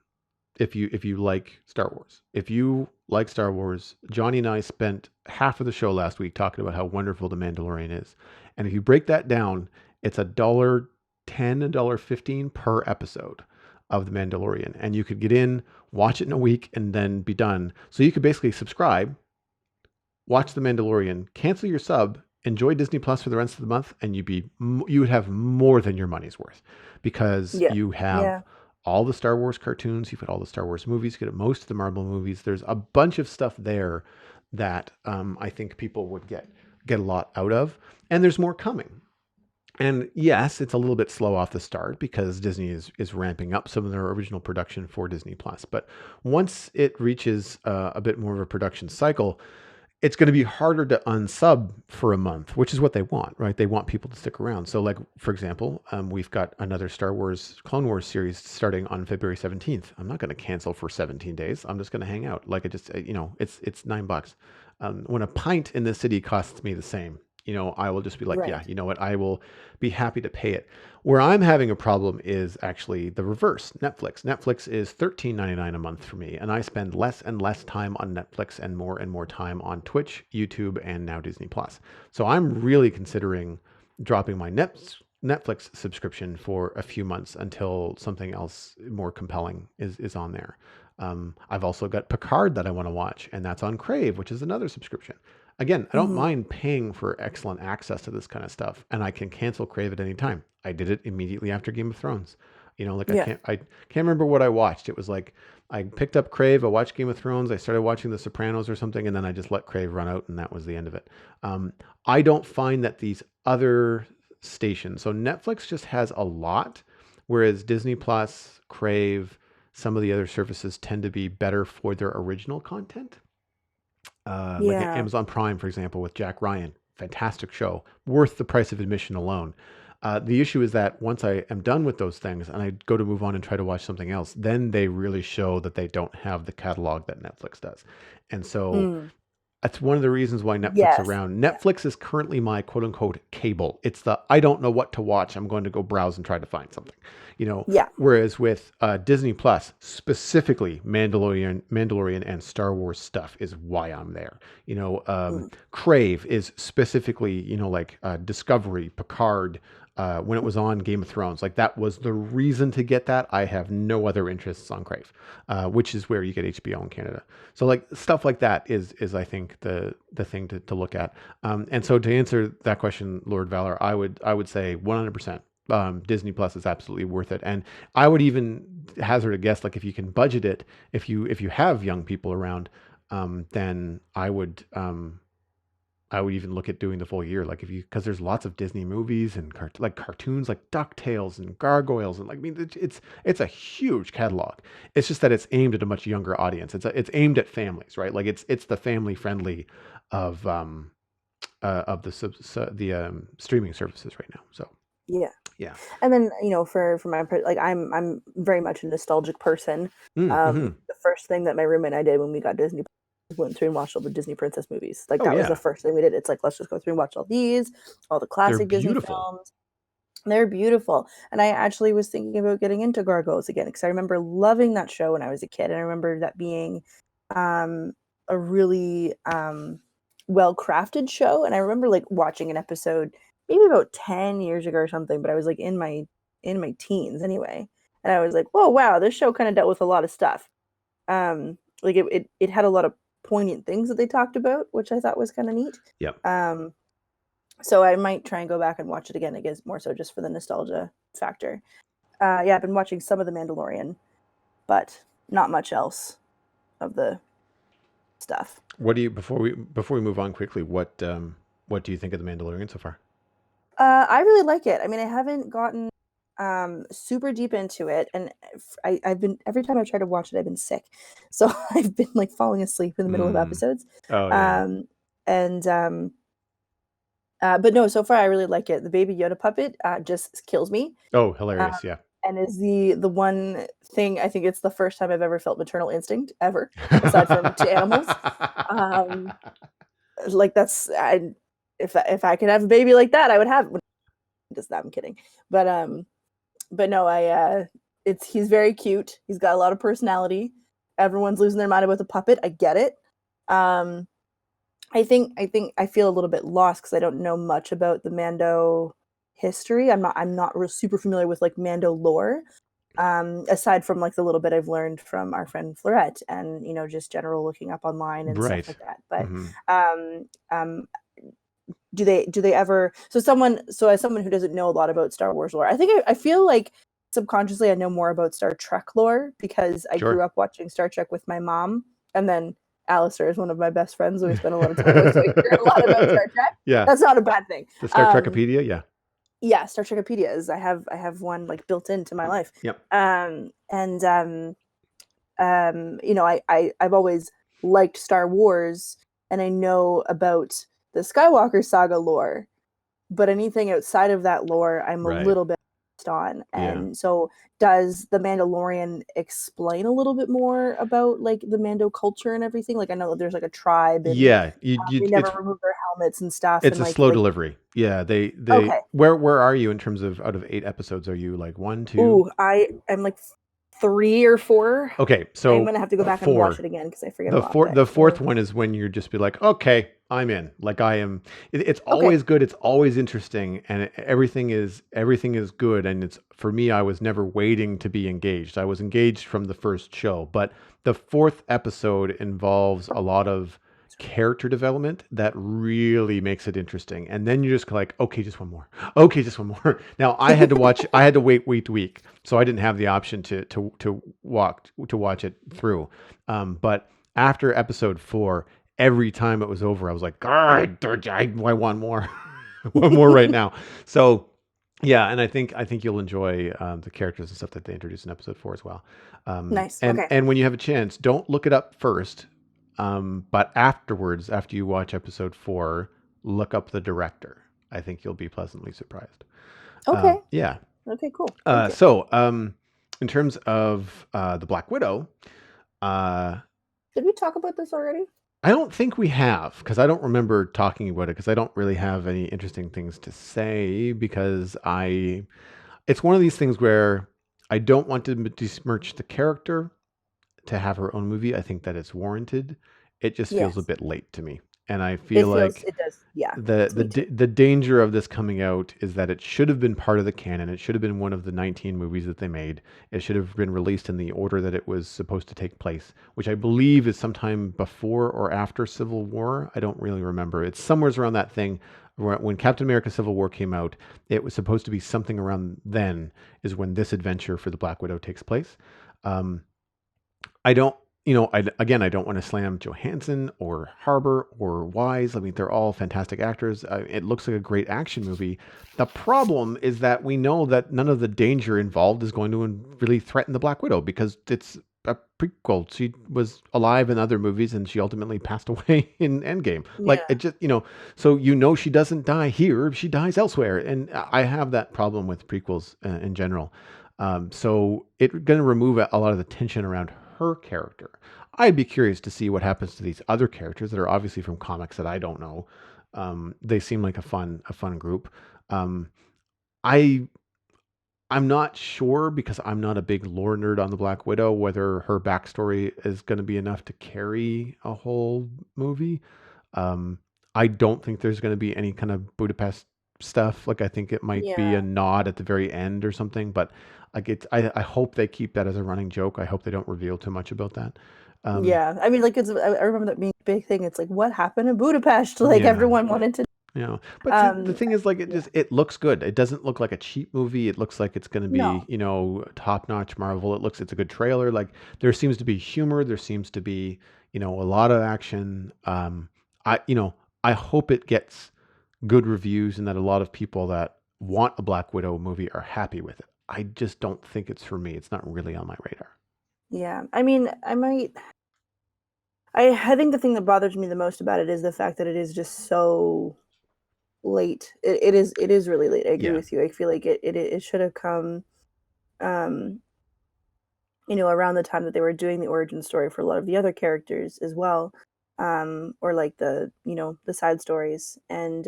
If you like Star Wars. If you like Star Wars, Johnny and I spent half of the show last week talking about how wonderful The Mandalorian is. And if you break that down, it's $1.10, $1.15 per episode of The Mandalorian. And you could get in, watch it in a week, and then be done. So you could basically subscribe, watch The Mandalorian, cancel your sub, enjoy Disney Plus for the rest of the month, and you would have more than your money's worth because Yeah. you have Yeah. all the Star Wars cartoons, you've got all the Star Wars movies, you get most of the Marvel movies. There's a bunch of stuff there that I think people would get a lot out of, and there's more coming. And yes, it's a little bit slow off the start because Disney is ramping up some of their original production for Disney Plus. But once it reaches a bit more of a production cycle, it's going to be harder to unsub for a month, which is what they want, right? They want people to stick around. So, like for example, we've got another Star Wars Clone Wars series starting on February 17th. I'm not going to cancel for 17 days. I'm just going to hang out. Like it just, it's $9. When a pint in the city costs me the same, I will just be like, yeah, Right. you know what? I will be happy to pay it. Where I'm having a problem is actually the reverse. Netflix. Netflix is $13.99 a month for me, and I spend less and less time on Netflix and more time on Twitch, YouTube, and now Disney Plus. So I'm really considering dropping my Netflix subscription for a few months until something else more compelling is on there. I've also got Picard that I want to watch, and that's on Crave, which is another subscription. Again, I don't Hmm. mind paying for excellent access to this kind of stuff, and I can cancel Crave at any time. I did it immediately after Game of Thrones. Like Yeah. I can't remember what I watched. It was like I picked up Crave, I watched Game of Thrones, I started watching The Sopranos or something, and then I just let Crave run out, and that was the end of it. I don't find that these other stations, so Netflix just has a lot, whereas Disney Plus, Crave, some of the other services tend to be better for their original content. Like Yeah. Amazon Prime, for example, with Jack Ryan, fantastic show, worth the price of admission alone. The issue is that once I am done with those things and I go to move on and try to watch something else, then they really show that they don't have the catalog that Netflix does. And so Mm. that's one of the reasons why Netflix Yes. around. Yeah. Netflix is currently my quote unquote cable. It's the I don't know what to watch. I'm going to go browse and try to find something. You know, Yeah. whereas with Disney Plus, specifically Mandalorian and Star Wars stuff is why I'm there. Mm. Crave is specifically like Discovery, Picard. When it was on Game of Thrones, like that was the reason to get that. I have no other interests on Crave, which is where you get HBO in Canada. So like stuff like that is I think the thing to look at. And so to answer that question, Lord Valor, I would say 100%. Disney Plus is absolutely worth it, and I would even hazard a guess, like if you can budget it, if you have young people around, then I would even look at doing the full year, like because there's lots of Disney movies and like cartoons, like DuckTales and Gargoyles, and like I mean, it's a huge catalog. It's just that it's aimed at a much younger audience. It's aimed at families, right? Like it's the family friendly of the streaming services right now. So Yeah. Yeah. And then, for my like I'm very much a nostalgic person. Mm-hmm. The first thing that my roommate and I did when we got Disney went through and watched all the Disney princess movies. Like Oh that was the yeah, first thing we did. It's like let's just go through and watch all the they're classic Disney beautiful. films. They're beautiful. And I actually was thinking about getting into Gargoyles again because I remember loving that show when I was a kid. And I remember that being um, a really well crafted show. And I remember like watching an episode maybe about 10 years ago or something, but I was like in my teens anyway. And I was like, whoa, wow, this show kind of dealt with a lot of stuff. Like it had a lot of poignant things that they talked about, which I thought was kind of neat. Yep. So I might try and go back and watch it again. I guess more so just for the nostalgia factor. Yeah, I've been watching some of The Mandalorian, but not much else of the stuff. What do you before we move on quickly? What do you think of the Mandalorian so far? I really like it. I mean, I haven't gotten super deep into it, and I've been every time I've tried to watch it, I've been sick, so I've been like falling asleep in the middle of Mm. episodes. Oh yeah. Um, and But no, so far I really like it. The Baby Yoda puppet just kills me. Oh, Um, hilarious. Yeah. and is the one thing I think it's the first time I've ever felt maternal instinct ever, aside from to animals. Um, like that's I if I could have a baby like that, I would have. Just that I'm kidding, but no, he's very cute. He's got a lot of personality. Everyone's losing their mind about the puppet. I get it. Um, I think I feel a little bit lost because I don't know much about the Mando history. I'm not real super familiar with like Mando lore. Aside from like the little bit I've learned from our friend Florette and just general looking up online and stuff Right. like that. But Hmm. um um do they ever so as someone who doesn't know a lot about Star Wars lore, I feel like subconsciously I know more about Star Trek lore because I grew Sure. up watching Star Trek with my mom, and then Alistair is one of my best friends who I spend a lot of time with, so I hear a lot about Star Trek. Yeah. That's not a bad thing. The Star Trekopedia. Yeah. Yeah, Star Trekopedia is I have one like built into my life. Yep. And I've always liked Star Wars, and I know about the Skywalker saga lore, but anything outside of that lore, I'm a Right. little bit lost on. Yeah. And so, does the Mandalorian explain a little bit more about like the Mando culture and everything? Like, I know that there's like a tribe, and Yeah. they never remove their helmets and stuff, It's and a like slow delivery. Yeah. They okay, where are you in terms of out of 8 episodes? Are you like one, two? ooh, I am like 3 or 4. Okay. I'm So gonna have to go back and watch four. it again because I forget a The lot. four, But the fourth one is when you're just be like, okay, I'm in. Like I am. It's okay, always good. It's always interesting, and everything is good. And it's for me, I was never waiting to be engaged. I was engaged from the first show, but the fourth episode involves a lot of character development that really makes it interesting. And then you're just like, okay, just one more. Okay, just one more. Now I had to watch. I had to wait week to week, so I didn't have the option to watch it through. But after episode 4, every time it was over, I was like, God, I want more. I want more right now. So yeah, and I think you'll enjoy the characters and stuff that they introduced in episode 4 as well. nice. And Okay, and when you have a chance, don't look it up first. But afterwards, after you watch episode 4, look up the director. I think you'll be pleasantly surprised. okay, Yeah. okay, cool. Thank you. So in terms of the Black Widow, uh, Did we talk about this already? I don't think we have because I don't remember talking about it because I don't really have any interesting things to say because it's one of these things where I don't want to besmirch the character to have her own movie. I think that it's warranted. It just feels a Yes, bit late to me. And I it feel feels. like It does. Yeah, the to the me too. d- the danger of this coming out is that it should have been part of the canon. It should have been one of the 19 movies that they made. It should have been released in the order that it was supposed to take place, which I believe is sometime before or after Civil War. I don't really remember. It's somewhere around that thing. When Captain America Civil War came out, it was supposed to be something around then is when this adventure for the Black Widow takes place. Um, I don't, I don't want to slam Johansson or Harbour or Wise. I mean, they're all fantastic actors. It looks like a great action movie. The problem is that we know that none of the danger involved is going to really threaten the Black Widow because a prequel. She was alive in other movies, and she ultimately passed away in Endgame. Like Yeah. it just, so she doesn't die here; she dies elsewhere. And I have that problem with prequels in general. So it's going to remove a lot of the tension around her character. I'd be curious to see what happens to these other characters that are obviously from comics that I don't know. They seem like a fun group. Um, I I'm not sure because I'm not a big lore nerd on the Black Widow whether her backstory is going to be enough to carry a whole movie. Um, I don't think there's going to be any kind of Budapest stuff. Like I think it might be a Yeah. nod at the very end or something. But like I hope they keep that as a running joke. I hope they don't reveal too much about that. Um, Yeah. I mean, like I remember that being a big thing. It's like, what happened in Budapest? Like yeah. everyone wanted to. But see, the Um. thing is, like, Yeah. it looks good. It doesn't look like a cheap movie. It looks like it's going to be, No. top notch Marvel. It's a good trailer. Like, there seems to be humor. There seems to be, a lot of action. I, you know, I hope it gets good reviews and that a lot of people that want a Black Widow movie are happy with it. I just don't think it's for me. It's not really on my radar. Yeah. I mean, I might. I think the thing that bothers me the most about it is the fact that it is just so late. It is really late. I agree Yeah. with you. I feel like it should have come um around the time that they were doing the origin story for a lot of the other characters as well. Or like the side stories. And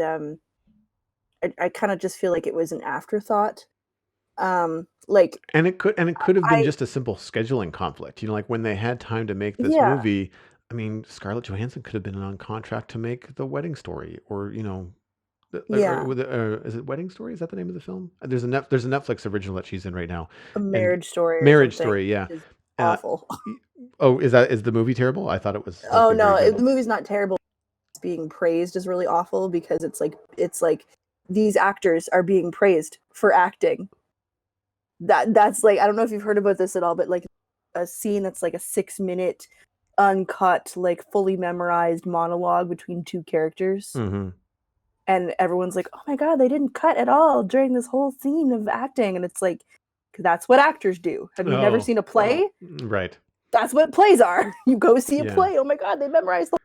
I kind of just feel like it was an afterthought. Like And it could have been I just a simple scheduling conflict. Like when they had time to make this yeah, movie, I mean, Scarlett Johansson could have been on contract to make The Wedding Story, or yeah, is it Wedding Story? Is that the name of the film? There's a Netflix original that she's in right now, a and marriage story or Marriage something, Story, yeah. which is Uh, awful. oh, is the movie terrible? I thought it was supposed Oh to be very no, good. the movie's not terrible. It's being praised is really awful because it's like these actors are being praised for acting. That's like I don't know if you've heard about this at all, but like a scene that's like a 6 minute uncut, like fully memorized monologue between two characters. Hmm. And everyone's like, "Oh my god, they didn't cut at all during this whole scene of acting." And it's like, that's what actors do. Have you never Oh, seen a play? right. That's what plays are. You go see a Yeah. play. Oh my god, they memorized the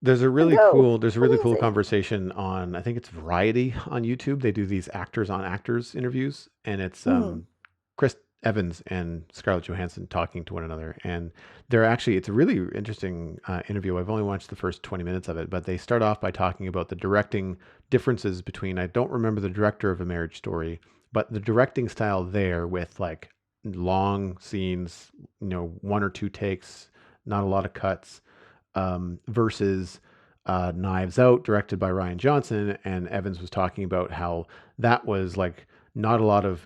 There's a and really go. cool there's a really cool Amazing. conversation on, I think it's Variety on YouTube. They do these actors on actors interviews, and it's Hmm. Chris Evans and Scarlett Johansson talking to one another. And it's a really interesting interview. I've only watched the first 20 minutes of it, but they start off by talking about the directing differences between, I don't remember the director of A Marriage Story, but the directing style there with like long scenes, one or two takes, not a lot of cuts, versus Knives Out, directed by Ryan Johnson. And Evans was talking about how that was like not a lot of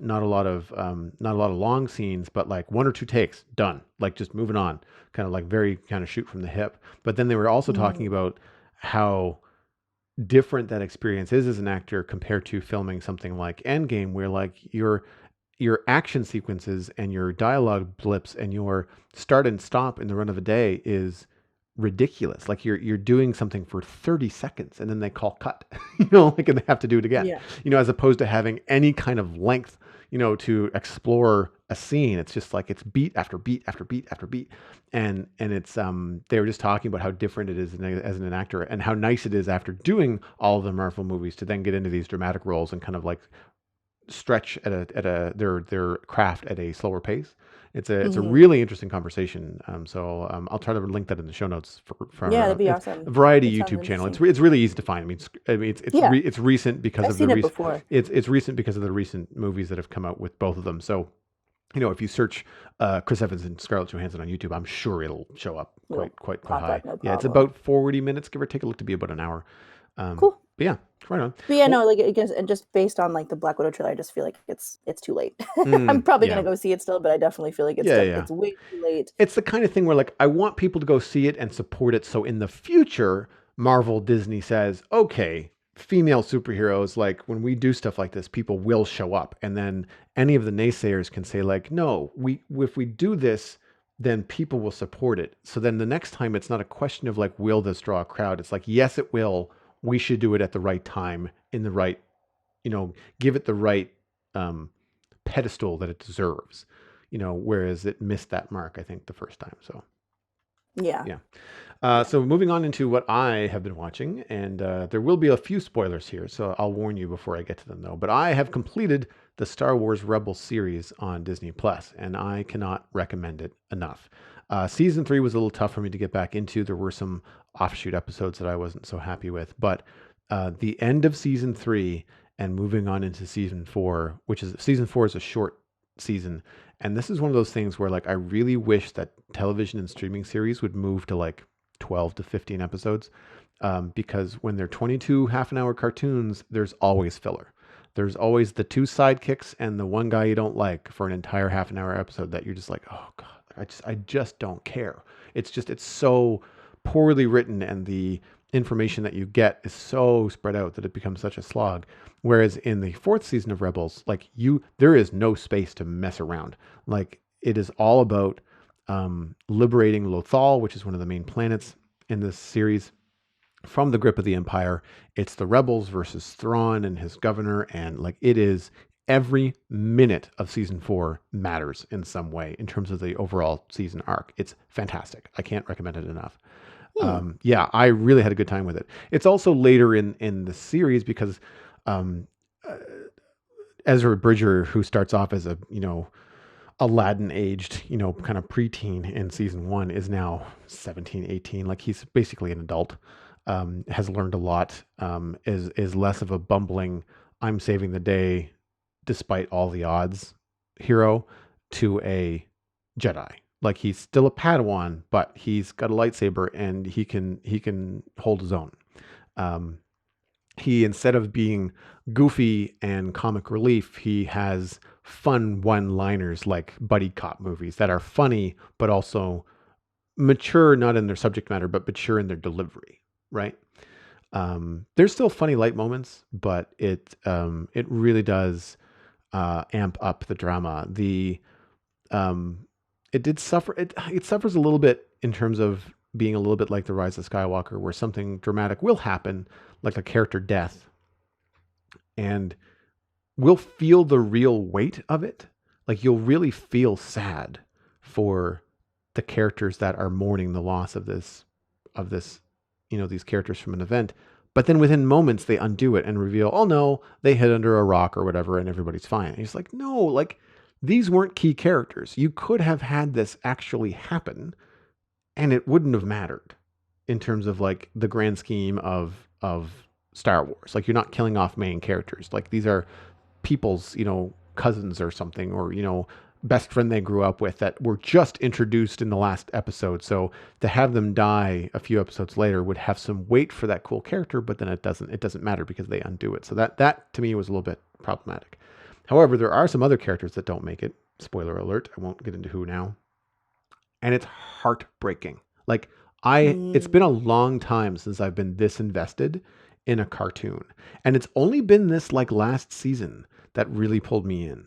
long scenes, but like one or two takes, done, like just moving on, kind of like very kind of shoot from the hip. But then they were also talking Hmm. about how different that experience is as an actor compared to filming something like Endgame, where like your action sequences and your dialogue blips and your start and stop in the run of a day is ridiculous. Like you're doing something for 30 seconds and then they call cut, like and they have to do it again. Yeah. As opposed to having any kind of length, to explore a scene. It's just like it's beat after beat after beat after beat. And it's they were just talking about how different it is as an actor and how nice it is after doing all of the Marvel movies to then get into these dramatic roles and kind of like stretch their craft at a slower pace. It's a Hmm. really interesting conversation. So I'll try to link that in the show notes Yeah, for that'd be it's a awesome. Variety That sounds YouTube channel. It's interesting. it's really easy to find. I mean Yeah, it's recent because I've of the seen it before. it's recent because of the recent movies that have come out with both of them. So if you search Chris Evans and Scarlett Johansson on YouTube, I'm sure it'll show up It'll quite pop high. up, no Yeah, it's problem. about 40 minutes, give or take. It look to be about an hour. Cool. But yeah, right on. But yeah, Well, no, like I guess, and just based on like the Black Widow trailer, I just feel like it's too late. I'm probably yeah, gonna go see it still, but I definitely feel like yeah, yeah. it's way too late. It's the kind of thing where like I want people to go see it and support it. So in the future, Marvel Disney says, okay, female superheroes, like when we do stuff like this, people will show up. And then any of the naysayers can say, like, no, we if we do this, then people will support it. So then the next time it's not a question of like, will this draw a crowd? It's like, yes, it will. We should do it at the right time, in the right, give it the right um, pedestal that it deserves. whereas it missed that mark, I think, the first time. So Yeah. yeah. Yeah. So moving on into what I have been watching, and there will be a few spoilers here, so I'll warn you before I get to them, though. But I have completed the Star Wars Rebels series on Disney Plus, and I cannot recommend it enough. Season 3 was a little tough for me to get back into. There were some offshoot episodes that I wasn't so happy with, but the end of Season 3 and moving on into Season 4, which is Season 4 is a short season, and this is one of those things where like I really wish that television and streaming series would move to like 12 to 15 episodes, because when they're 22 half an hour cartoons, there's always filler. There's always the two sidekicks and the one guy you don't like for an entire half an hour episode that you're just like, oh God, I just don't care. It's so poorly written, and the information that you get is so spread out that it becomes such a slog. Whereas in the fourth season of Rebels, like there is no space to mess around. Like it is all about liberating Lothal, which is one of the main planets in this series, from the grip of the Empire. It's the rebels versus Thrawn and his governor, and like it is every minute of season 4 matters in some way in terms of the overall season arc. It's fantastic. I can't recommend it enough. Yeah, I really had a good time with it. It's also later in the series because um, uh, Ezra Bridger, who starts off as a Aladdin aged, kind of preteen in season 1, is now 17, 18. Like he's basically an adult, has learned a lot, is less of a bumbling, I'm saving the day despite all the odds hero to a Jedi. Like he's still a Padawan, but he's got a lightsaber and he can hold his own. Um, he, instead of being goofy and comic relief, he has fun one-liners like buddy cop movies that are funny but also mature, not in their subject matter but mature in their delivery, right? There's still funny light moments, but it really does amp up the drama. Um, it did suffer. It suffers a little bit in terms of being a little bit like the Rise of Skywalker, where something dramatic will happen, like a character death, and we'll feel the real weight of it. Like you'll really feel sad for the characters that are mourning the loss of this, these characters from an event. But then within moments they undo it and reveal, oh no, they hid under a rock or whatever, and everybody's fine. And he's like, no, like these weren't key characters. You could have had this actually happen, and it wouldn't have mattered in terms of like the grand scheme of Star Wars. Like you're not killing off main characters. Like these are people's, cousins or something, or, best friend they grew up with that were just introduced in the last episode. So to have them die a few episodes later would have some weight for that cool character, but then it doesn't matter because they undo it. So that to me was a little bit problematic. However, there are some other characters that don't make it. Spoiler alert, I won't get into who now. And it's heartbreaking. Like it's been a long time since I've been this invested in a cartoon. And it's only been this like last season that really pulled me in.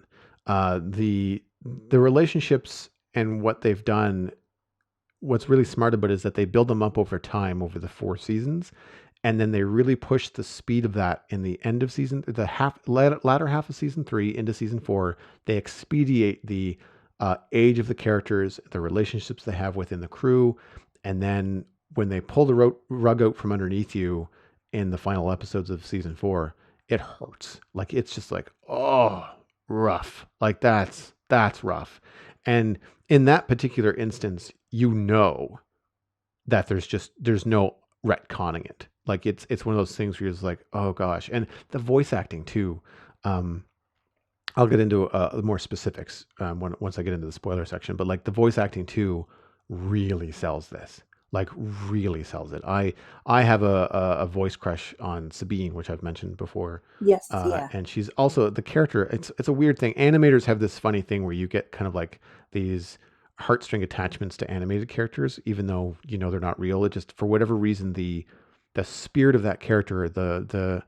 The relationships and what they've done, what's really smart about it is that they build them up over time over the 4 seasons, and then they really push the speed of that in the end of latter half of season 3 into season 4. They expedite the age of the characters, the relationships they have within the crew, and then when they pull the rug out from underneath you in the final episodes of season 4, it hurts. Like it's just like, oh, rough. Like that's rough. And in that particular instance, that there's no retconning it. Like it's one of those things where you're just like, oh gosh. And the voice acting too. I'll get into more specifics once I get into the spoiler section. But like the voice acting too really sells this. Like really sells it. I have a voice crush on Sabine, which I've mentioned before. Yes, yeah. And she's also the character. It's a weird thing. Animators have this funny thing where you get kind of like these heartstring attachments to animated characters, even though they're not real. It just, for whatever reason, the spirit of that character, the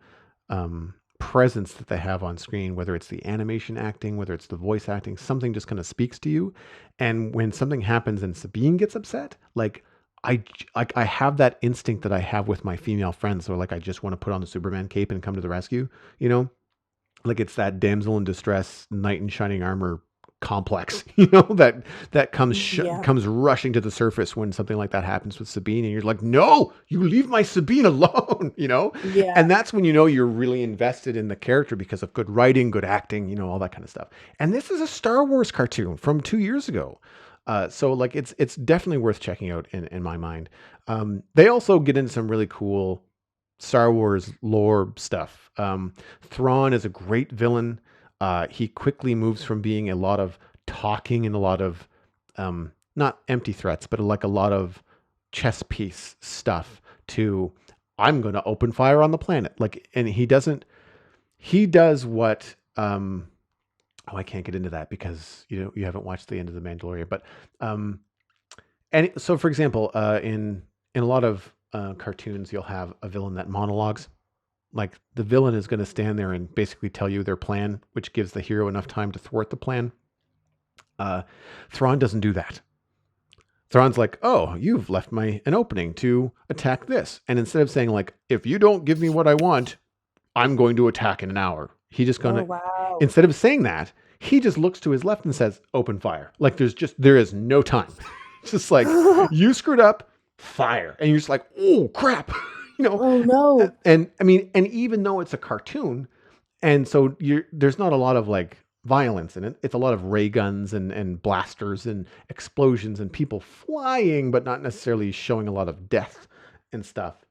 presence that they have on screen, whether it's the animation acting, whether it's the voice acting, something just kind of speaks to you. And when something happens and Sabine gets upset, like I have that instinct that I have with my female friends, where like I just want to put on the Superman cape and come to the rescue, like it's that damsel in distress, knight in shining armor complex, that Yeah. comes rushing to the surface when something like that happens with Sabine, and you're like, no, you leave my Sabine alone, Yeah. and that's when you're really invested in the character because of good writing, good acting, all that kind of stuff. And this is a Star Wars cartoon from 2 years ago. So like it's definitely worth checking out in my mind. They also get into some really cool Star Wars lore stuff. Thrawn is a great villain. He quickly moves from being a lot of talking and a lot of not empty threats, but like a lot of chess piece stuff to I'm going to open fire on the planet. Like, and he does what, oh, I can't get into that because you haven't watched the end of the Mandalorian, but, and so for example, in a lot of cartoons, you'll have a villain that monologues. Like the villain is going to stand there and basically tell you their plan, which gives the hero enough time to thwart the plan. Uh, Thrawn doesn't do that. Thrawn's like, "Oh, you've left an opening to attack this," and instead of saying like, "If you don't give me what I want, I'm going to attack in an hour," he just Oh gonna wow. instead of saying that, he just looks to his left and says, "Open fire." Like there is no time. It's just like you screwed up, fire, and you're just like, "Oh crap," you know. Oh no. And I mean, and even though it's a cartoon, and so there's not a lot of like violence in it. It's a lot of ray guns and blasters and explosions and people flying, but not necessarily showing a lot of death and stuff.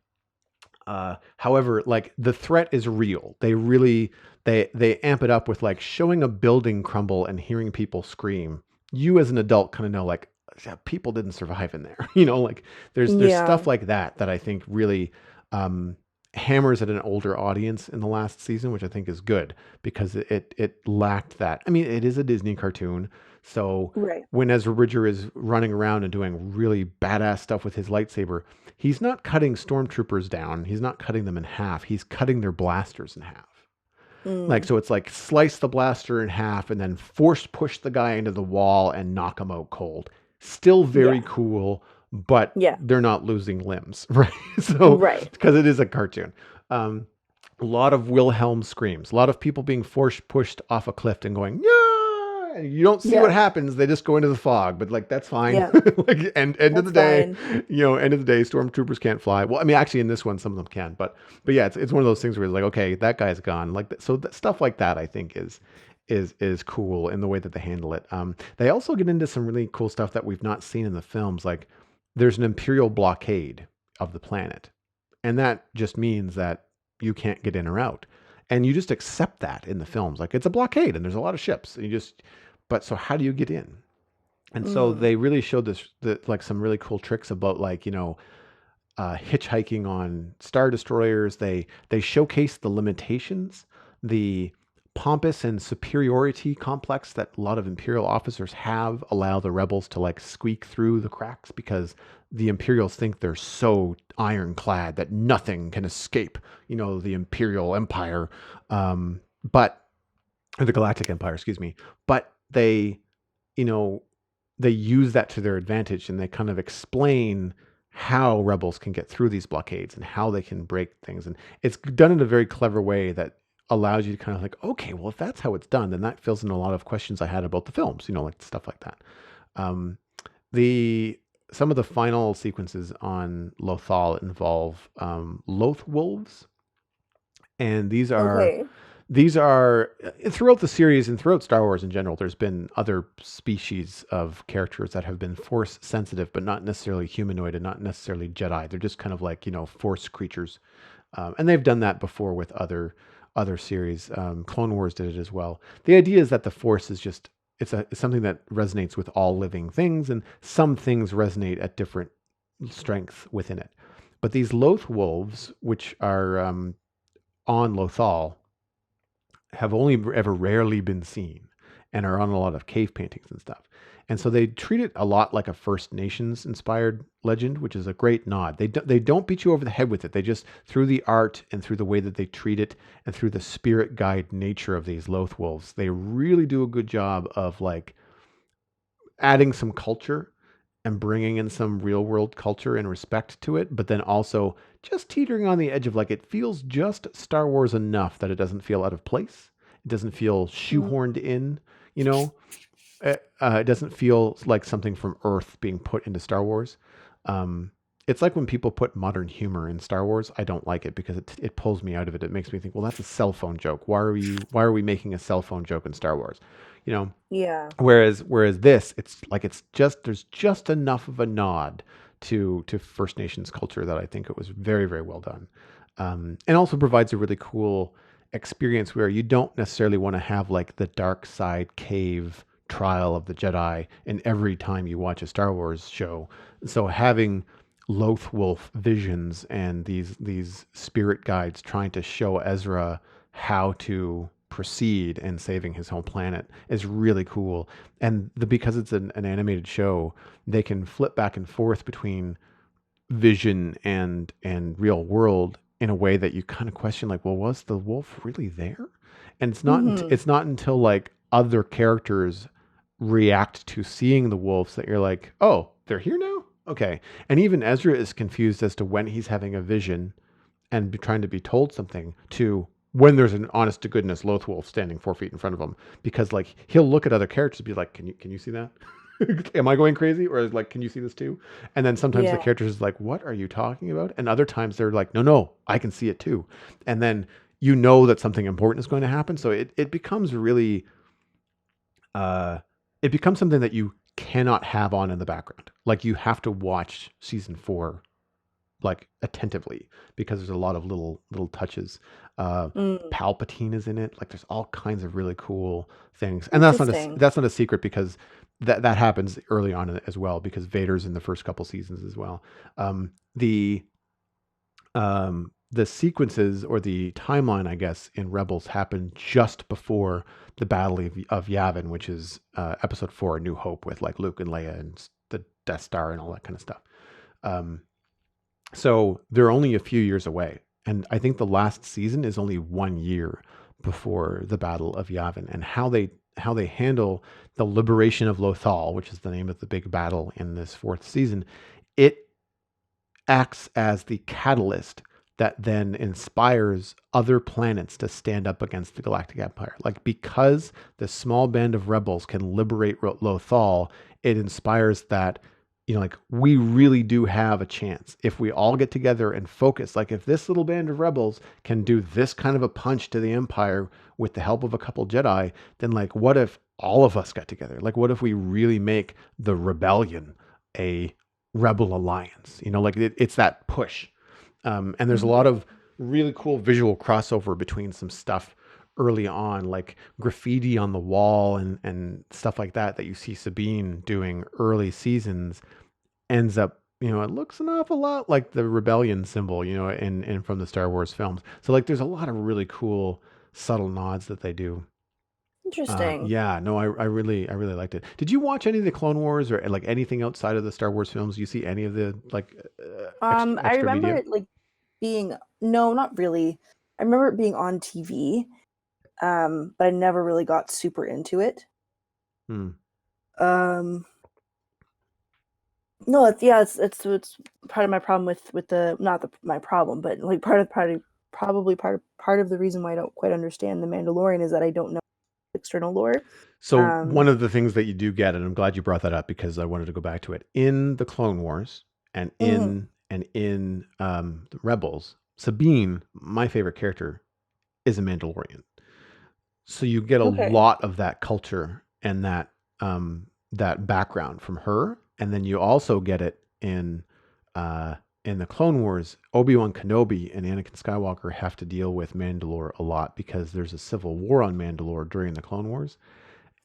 However, like the threat is real. They really they amp it up with like showing a building crumble and hearing people scream. You as an adult kind of know like, yeah, people didn't survive in there. Like there's Yeah. stuff like that I think really um, hammers at an older audience in the last season, which I think is good because it lacked that. I mean, it is a Disney cartoon, so Right. when Ezra Bridger is running around and doing really badass stuff with his lightsaber, he's not cutting stormtroopers down. He's not cutting them in half. He's cutting their blasters in half. Like, Mm. so it's like slice the blaster in half and then force push the guy into the wall and knock him out cold. Still very Yeah. cool, but Yeah. they're not losing limbs, right? So, Right. because it is a cartoon. Um, a lot of Wilhelm screams, a lot of people being force pushed off a cliff and going, yeah, you don't see what Yeah. happens. They just go into the fog, but like, that's fine. Yeah. Like, and end of the That's day, fine. end of the day, stormtroopers can't fly. Well, I mean, actually in this one, some of them can, but yeah, it's one of those things where it's like, okay, that guy's gone. Like, so stuff like that, I think is cool in the way that they handle it. They also get into some really cool stuff that we've not seen in the films. Like, there's an imperial blockade of the planet, and that just means that you can't get in or out, and you just accept that in the films. Like, it's a blockade, and there's a lot of ships, and but so how do you get in? And so Mm. they really showed like some really cool tricks about like hitchhiking on star destroyers. They showcase the limitations, the pompous and superiority complex that a lot of Imperial officers have, allow the rebels to like squeak through the cracks because the Imperials think they're so ironclad that nothing can escape, the Imperial Empire, but or the Galactic Empire, excuse me. But you know, they use that to their advantage and they kind of explain how rebels can get through these blockades and how they can break things. And it's done in a very clever way that allows you to kind of like, okay, well, if that's how it's done, then that fills in a lot of questions I had about the films, like stuff like that. Um, the some of the final sequences on Lothal involve Loth wolves, and Okay. these are throughout the series and throughout Star Wars in general. There's been other species of characters that have been Force sensitive, but not necessarily humanoid and not necessarily Jedi. They're just kind of like Force creatures, and they've done that before with other series. Clone Wars did it as well. The idea is that the Force is just it's something that resonates with all living things, and some things resonate at different strength within it. But these Loth wolves, which are on Lothal, have only ever rarely been seen and are on a lot of cave paintings and stuff. And so they treat it a lot like a First Nations inspired legend, which is a great nod. They don't beat you over the head with it. They just, through the art and through the way that they treat it and through the spirit guide nature of these Loth wolves, they really do a good job of like adding some culture and bringing in some real world culture and respect to it, but then also just teetering on the edge of like it feels just Star Wars enough that it doesn't feel out of place. It doesn't feel Mm. shoehorned in, you know. It doesn't feel like something from Earth being put into Star Wars. Um, it's like when people put modern humor in Star Wars. I don't like it because it pulls me out of it. It makes me think, well, that's a cell phone joke. Why are we making a cell phone joke in Star Wars? You know, Yeah. whereas this, it's like it's just there's just enough of a nod to First Nations culture that I think it was very very well done, and also provides a really cool experience where you don't necessarily want to have like the dark side cave trial of the Jedi in every time you watch a Star Wars show. So having Lothwolf visions and these spirit guides trying to show Ezra how to proceed in saving his home planet is really cool. And because it's an animated show, they can flip back and forth between vision and real world in a way that you kind of question, like, well, was the wolf really there? And Hmm. it's not until like other characters react to seeing the wolves that you're like, oh, they're here now, okay. And even Ezra is confused as to when he's having a vision and trying to be told something to when there's an honest to goodness Lothwolf standing 4 feet in front of him, because like he'll look at other characters and be like, can you see that? Am I going crazy? Or like, can you see this too? And then sometimes the Yeah. characters is like, what are you talking about? And other times they're like, no, I can see it too. And then you know that something important is going to happen. So it becomes really, uh, it becomes something that you cannot have on in the background. Like you have to watch season 4 like attentively because there's a lot of little touches. Uh, Mm. Palpatine is in it. Like there's all kinds of really cool things, and Interesting. that's not a secret because that happens early on as well because Vader's in the first couple seasons as well. Um, the sequences or the timeline, I guess, in Rebels happened just before the Battle of Yavin, which is Episode 4, A New Hope, with like Luke and Leia and the Death Star and all that kind of stuff. Um, so they're only a few years away. And I think the last season is only 1 year before the Battle of Yavin. And how they handle the liberation of Lothal, which is the name of the big battle in this fourth season, it acts as the catalyst that then inspires other planets to stand up against the Galactic Empire. Like because the small band of rebels can liberate Lothal, it inspires that, like we really do have a chance if we all get together and focus. Like if this little band of rebels can do this kind of a punch to the Empire with the help of a couple Jedi, then like what if all of us got together? Like what if we really make the rebellion a rebel alliance? Like it's that push. And there's a lot Hmm. of really cool visual crossover between some stuff early on, like graffiti on the wall and stuff like that you see Sabine doing early seasons ends up, it looks an awful lot like the rebellion symbol, in from the Star Wars films. So like there's a lot of really cool subtle nods that they do. Interesting. Yeah, no, I really liked it. Did you watch any of the Clone Wars or like anything outside of the Star Wars films? You see any of the like I extra remember media? it like being no, not really. I remember it being on TV, but I never really got super into it. Hmm. Um, no, it's part of my problem with the not the my problem, but like probably part of the reason why I don't quite understand the Mandalorian is that I don't know external lore. So Um, one of the things that you do get, and I'm glad you brought that up because I wanted to go back to it, in the Clone Wars and mhm. in the Rebels, Sabine, my favorite character, is a Mandalorian. So you get a Okay. lot of that culture and that background from her, and then you also get it uh, in the Clone Wars. Obi-Wan Kenobi and Anakin Skywalker have to deal with Mandalore a lot because there's a civil war on Mandalore during the Clone Wars,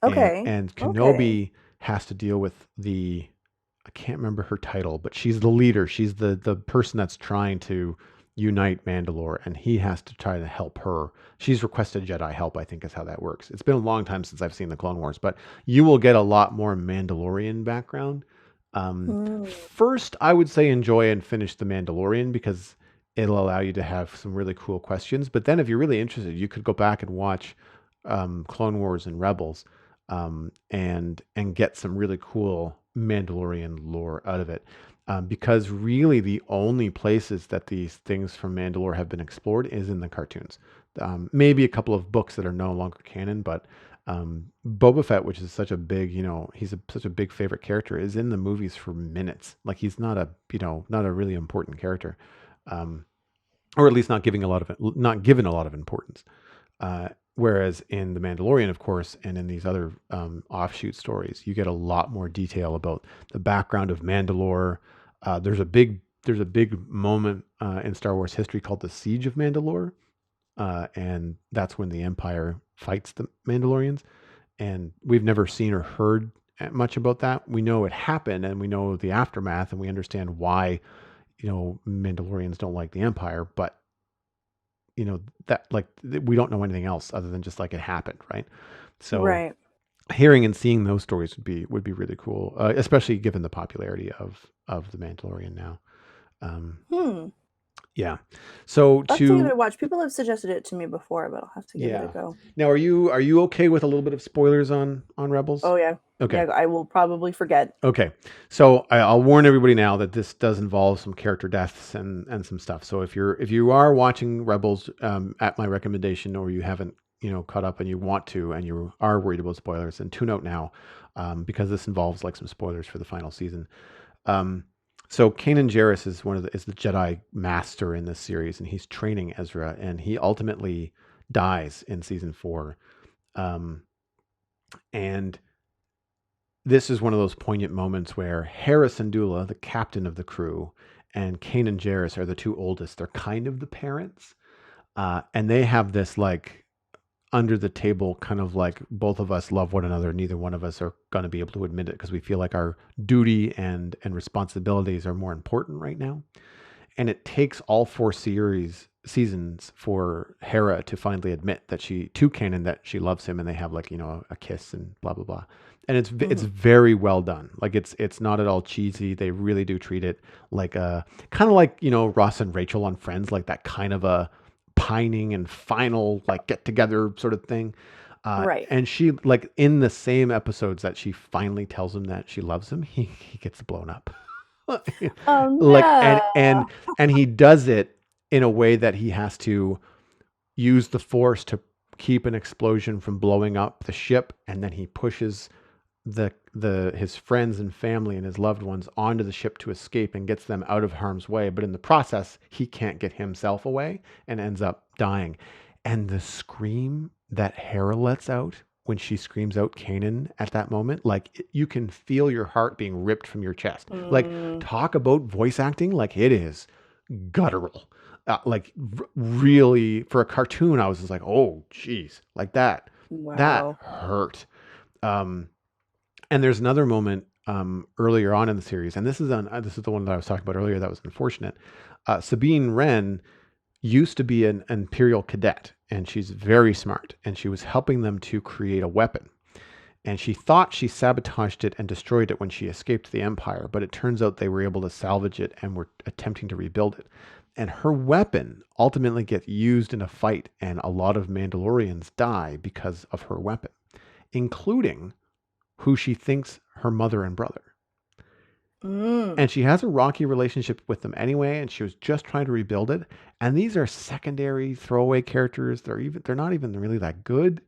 and Okay. Okay. Kenobi has to deal with the, I can't remember her title, but she's the leader. She's the person that's trying to unite Mandalore, and he has to try to help her. She's requested Jedi help, I think is how that works. It's been a long time since I've seen the Clone Wars, but you will get a lot more Mandalorian background. Mm. First, I would say enjoy and finish the Mandalorian because it'll allow you to have some really cool questions. But then, if you're really interested, you could go back and watch Clone Wars and Rebels, and get some really cool Mandalorian lore out of it. Because really, the only places that these things from Mandalore have been explored is in the cartoons. Maybe a couple of books that are no longer canon, but Boba Fett, which is such a big, such a big favorite character, is in the movies for minutes. Like he's not a, not a really important character, um, or at least not given a lot of importance. Whereas in The Mandalorian, of course, and in these other offshoot stories, you get a lot more detail about the background of Mandalore. There's a big moment in Star Wars history called the Siege of Mandalore, and that's when the Empire fights the Mandalorians. And we've never seen or heard much about that. We know it happened, and we know the aftermath, and we understand why Mandalorians don't like the Empire, but that like we don't know anything else other than just like it happened, right? So Right. hearing and seeing those stories would be really cool, especially given the popularity of the Mandalorian now. Um, Hmm. yeah. So I'll have to give it to a watch. People have suggested it to me before, but I'll have to give it a yeah. go. Now, are you okay with a little bit of spoilers on Rebels? Oh yeah. Okay. Yeah, I will probably forget. Okay, so I'll warn everybody now that this does involve some character deaths and some stuff. So if you are watching Rebels at my recommendation, or you haven't caught up and you want to, and you are worried about spoilers, then tune out now, because this involves like some spoilers for the final season. Um, so Kanan Jarrus is the Jedi Master in this series, and he's training Ezra, and he ultimately dies in season 4, and this is one of those poignant moments where Hera Syndulla, the captain of the crew, and Kanan Jarrus are the two oldest. They're kind of the parents. And they have this like under the table kind of like both of us love one another. Neither one of us are going to be able to admit it because we feel like our duty and responsibilities are more important right now. And it takes all 4 seasons for Hera to finally admit that to Kanan that she loves him, and they have like a kiss and blah blah blah. And it's Hmm. very well done. Like it's not at all cheesy. They really do treat it like a kind of like Ross and Rachel on Friends, like that kind of a pining and final like get together sort of thing. Right. And she like in the same episodes that she finally tells him that she loves him, he gets blown up. Oh Like no. and he does it in a way that he has to use the force to keep an explosion from blowing up the ship, and then he pushes the his friends and family and his loved ones onto the ship to escape and gets them out of harm's way, but in the process he can't get himself away and ends up dying. And the scream that Hera lets out when she screams out Kanan at that moment, like you can feel your heart being ripped from your chest. Like Mm, talk about voice acting, like it is guttural. Like really for a cartoon, I was just like, oh geez, like that wow. hurt. Um, and there's another moment earlier on in the series, and this is the one that I was talking about earlier that was unfortunate. Sabine Wren used to be an Imperial cadet, and she's very smart, and she was helping them to create a weapon. And she thought she sabotaged it and destroyed it when she escaped the Empire, but it turns out they were able to salvage it and were attempting to rebuild it. And her weapon ultimately gets used in a fight, and a lot of Mandalorians die because of her weapon, including who she thinks her mother and brother. Mm, And she has a rocky relationship with them anyway, and she was just trying to rebuild it. And these are secondary throwaway characters. They're not even really that good.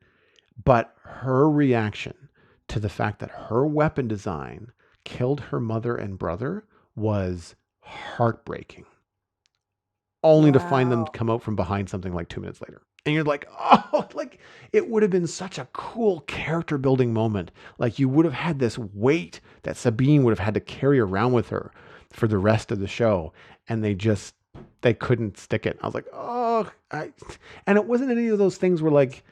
But her reaction to the fact that her weapon design killed her mother and brother was heartbreaking, only to find them wow. come out from behind something like 2 minutes later. And you're like, oh, like it would have been such a cool character building moment. Like you would have had this weight that Sabine would have had to carry around with her for the rest of the show. And they couldn't stick it. I was like, and it wasn't any of those things where like,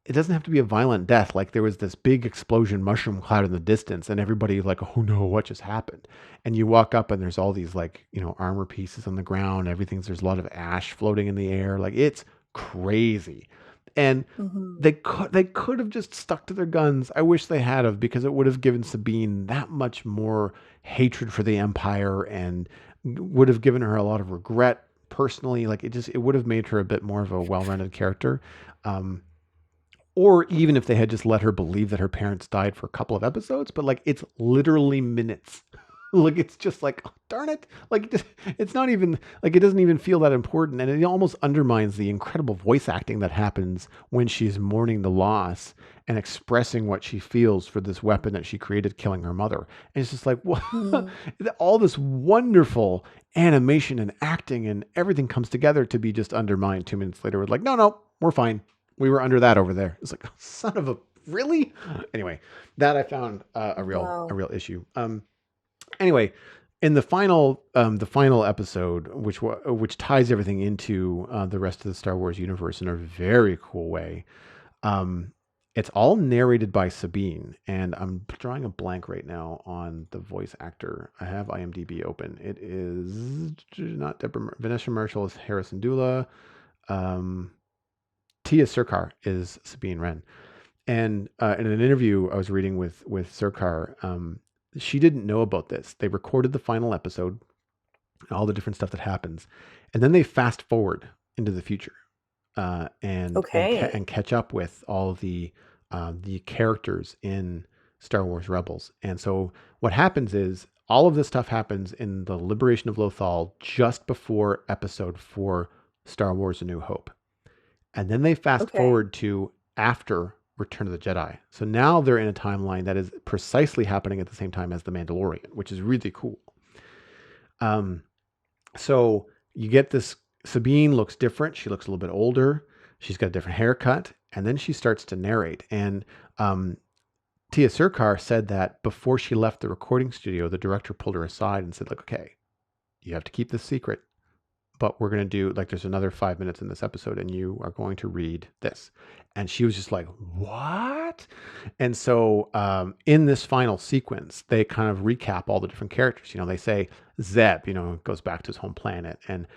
it doesn't have to be a violent death. Like there was this big explosion mushroom cloud in the distance, and everybody like, oh no, what just happened? And you walk up and there's all these like, armor pieces on the ground. There's a lot of ash floating in the air. Like it's crazy. And Hmm. they could have just stuck to their guns. I wish they had of, because it would have given Sabine that much more hatred for the Empire, and would have given her a lot of regret personally. Like it would have made her a bit more of a well-rounded character. Um, or even if they had just let her believe that her parents died for a couple of episodes, but like it's literally minutes. Like it's just like, oh, darn it. Like it's not even like it doesn't even feel that important. And it almost undermines the incredible voice acting that happens when she's mourning the loss and expressing what she feels for this weapon that she created killing her mother. And it's just like, what? Mm. All this wonderful animation and acting and everything comes together to be just undermined 2 minutes later. We're like, no, no, we're fine. We were under that over there. It's like, oh, son of a really? Anyway, that I found a Wow. real issue. Anyway, in the final episode, which ties everything into the rest of the Star Wars universe in a very cool way, um, it's all narrated by Sabine, and I'm drawing a blank right now on the voice actor. I have IMDb open. It is not Vanessa Marshall is Harrison Dula. Um, Tia Sircar is Sabine Wren. And in an interview I was reading with Sircar, she didn't know about this. They recorded the final episode, all the different stuff that happens, and then they fast forward into the future Okay. and catch up with all the characters in Star Wars Rebels. And so what happens is all of this stuff happens in the liberation of Lothal just before Episode 4, Star Wars: A New Hope. And then they fast Okay. forward to after Return of the Jedi. So now they're in a timeline that is precisely happening at the same time as The Mandalorian, which is really cool. Um, so you get this. Sabine looks different. She looks a little bit older. She's got a different haircut. And then she starts to narrate. And Tia Sircar said that before she left the recording studio, the director pulled her aside and said, "Look, okay, you have to keep this secret, but we're going to do like there's another 5 minutes in this episode and you are going to read this." And she was just like, what? And so in this final sequence, they kind of recap all the different characters. They say Zeb, goes back to his home planet, and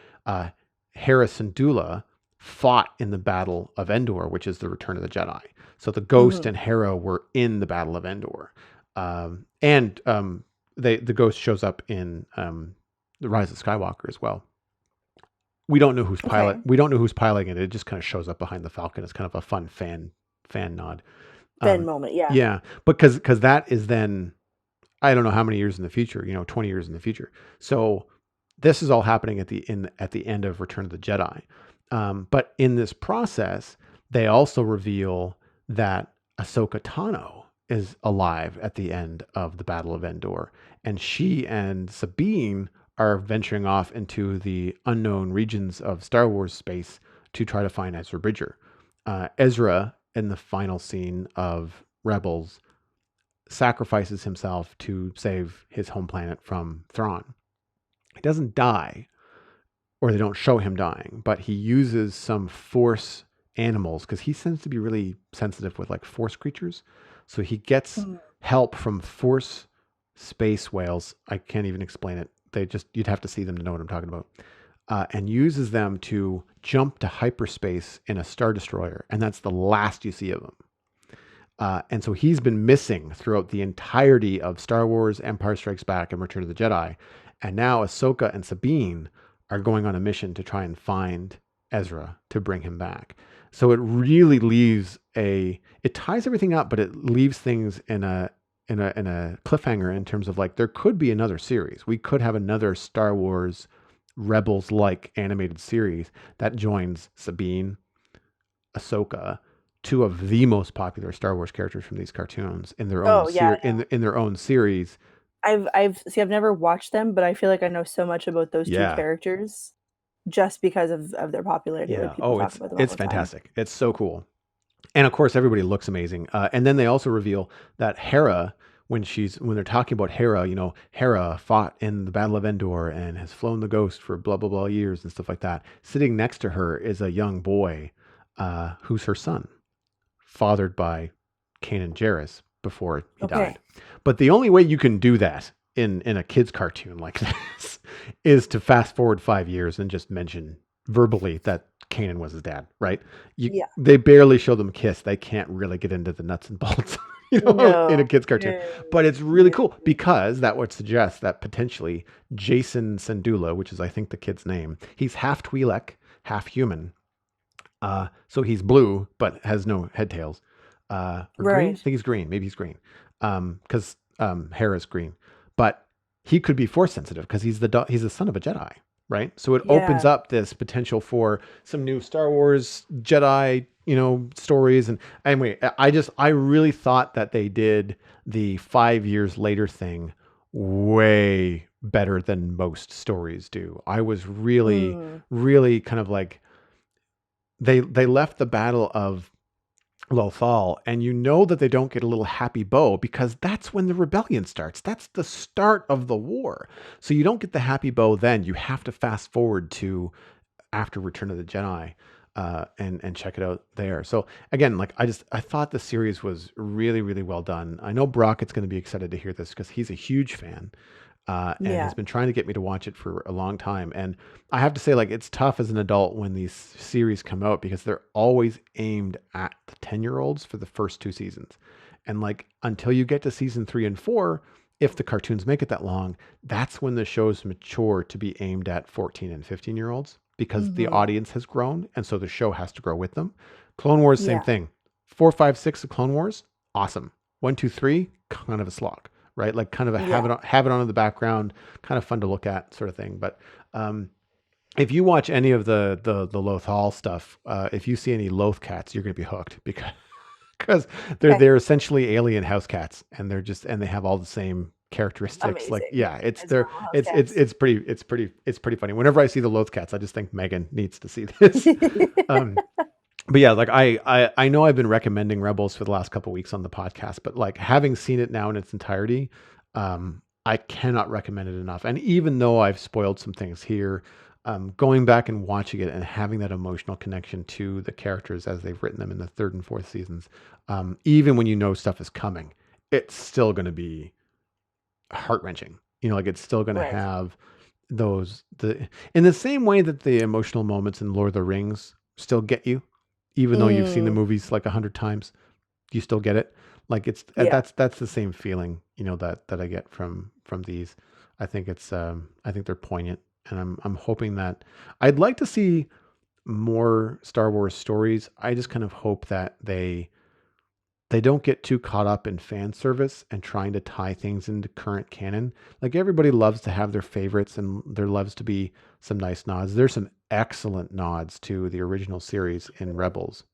Harrison Dula fought in the Battle of Endor, which is the Return of the Jedi. So the Ghost Hmm. and Hera were in the Battle of Endor. And the Ghost shows up in the Rise of Skywalker as well. We don't know who's pilot. Okay. We don't know who's piloting it. It just kind of shows up behind the Falcon. It's kind of a fun fan nod. Ben Um, moment. Yeah. yeah, because that is then I don't know how many years in the future. 20 years in the future. So this is all happening at the end of Return of the Jedi. But in this process, they also reveal that Ahsoka Tano is alive at the end of the Battle of Endor, and she and Sabine are venturing off into the unknown regions of Star Wars space to try to find Ezra Bridger. Ezra, in the final scene of Rebels, sacrifices himself to save his home planet from Thrawn. He doesn't die, or they don't show him dying, but he uses some force animals because he tends to be really sensitive with like force creatures. So he gets Mm. help from force space whales. I can't even explain it. You'd have to see them to know what I'm talking about. And uses them to jump to hyperspace in a Star Destroyer. And that's the last you see of him. And so he's been missing throughout the entirety of Star Wars, Empire Strikes Back, and Return of the Jedi. And now Ahsoka and Sabine are going on a mission to try and find Ezra to bring him back. So it really it ties everything up, but it leaves things in a cliffhanger in terms of like there could be another series. We could have another Star Wars Rebels like animated series that joins Sabine, Ahsoka, two of the most popular Star Wars characters from these cartoons in their own Oh yeah. in their own series. I've never watched them, but I feel like I know so much about those two Yeah. characters just because of their popularity. Like Yeah. people Oh, talk it's about them all it's the time. fantastic. It's so cool. And of course, everybody looks amazing. And then they also reveal that Hera, when they're talking about Hera, Hera fought in the Battle of Endor and has flown the Ghost for blah blah blah years and stuff like that. Sitting next to her is a young boy, who's her son, fathered by Kanan Jarrus before he died. Okay. But the only way you can do that in a kid's cartoon like this is to fast forward 5 years and just mention verbally that Kanan was his dad, right? Yeah. They barely show them kiss. They can't really get into the nuts and bolts, in a No. kid's cartoon. No. But it's really No. cool because that would suggest that potentially Jason Sandula, which is I think the kid's name, he's half Twi'lek, half human. So he's blue but has no head tails. Or green? I Right. think he's green. Maybe he's green. Because Hera's green. But he could be force sensitive because he's the son of a Jedi, right? So it opens Yeah. up this potential for some new Star Wars Jedi, stories. And anyway, I really thought that they did the 5 years later thing way better than most stories do. I was really, Mm. really kind of like they left the battle of Lothal, and you know that they don't get a little happy bow because that's when the rebellion starts. That's the start of the war. So you don't get the happy bow then. You have to fast forward to after Return of the Jedi, and check it out there. So again, like I thought the series was really really well done. I know Brockett's going to be excited to hear this because he's a huge fan, and has Yeah. been trying to get me to watch it for a long time. And I have to say, like, it's tough as an adult when these series come out because they're always aimed at the 10-year-olds for the first two seasons. And like until you get to season 3 and 4, if the cartoons make it that long, that's when the shows mature to be aimed at 14 and 15-year-olds because the Hmm. audience has grown. And so the show has to grow with them. Clone Wars, same Yeah. thing. 4, 5, 6 of Clone Wars, awesome. 1, 2, 3, kind of a slog, right? Like kind of a Yeah. have it on in the background, kind of fun to look at, sort of thing. But um, if you watch any of the Lothal stuff, if you see any Loth cats, you're going to be hooked because Okay. they're essentially alien house cats, and they have all the same characteristics. Like, Amazing. yeah, it's As they're normal house cats. it's pretty funny. Whenever I see the Loth cats, I just think Megan needs to see this. Um, but yeah, like I know I've been recommending Rebels for the last couple weeks on the podcast, but like having seen it now in its entirety, I cannot recommend it enough. And even though I've spoiled some things here, going back and watching it and having that emotional connection to the characters as they've written them in the third and fourth seasons, even when you know stuff is coming, it's still going to be heart wrenching. Like it's still going to Right. have the in the same way that the emotional moments in Lord of the Rings still get you, even though you've seen the Mm. movies like 100 times, you still get it. Like it's Yeah. that's the same feeling, that I get from these. I think they're poignant, and I'm hoping that I'd like to see more Star Wars stories. I just kind of hope that they don't get too caught up in fan service and trying to tie things into current canon. Like everybody loves to have their favorites and there loves to be some nice nods. There's some excellent nods to the original series in Rebels,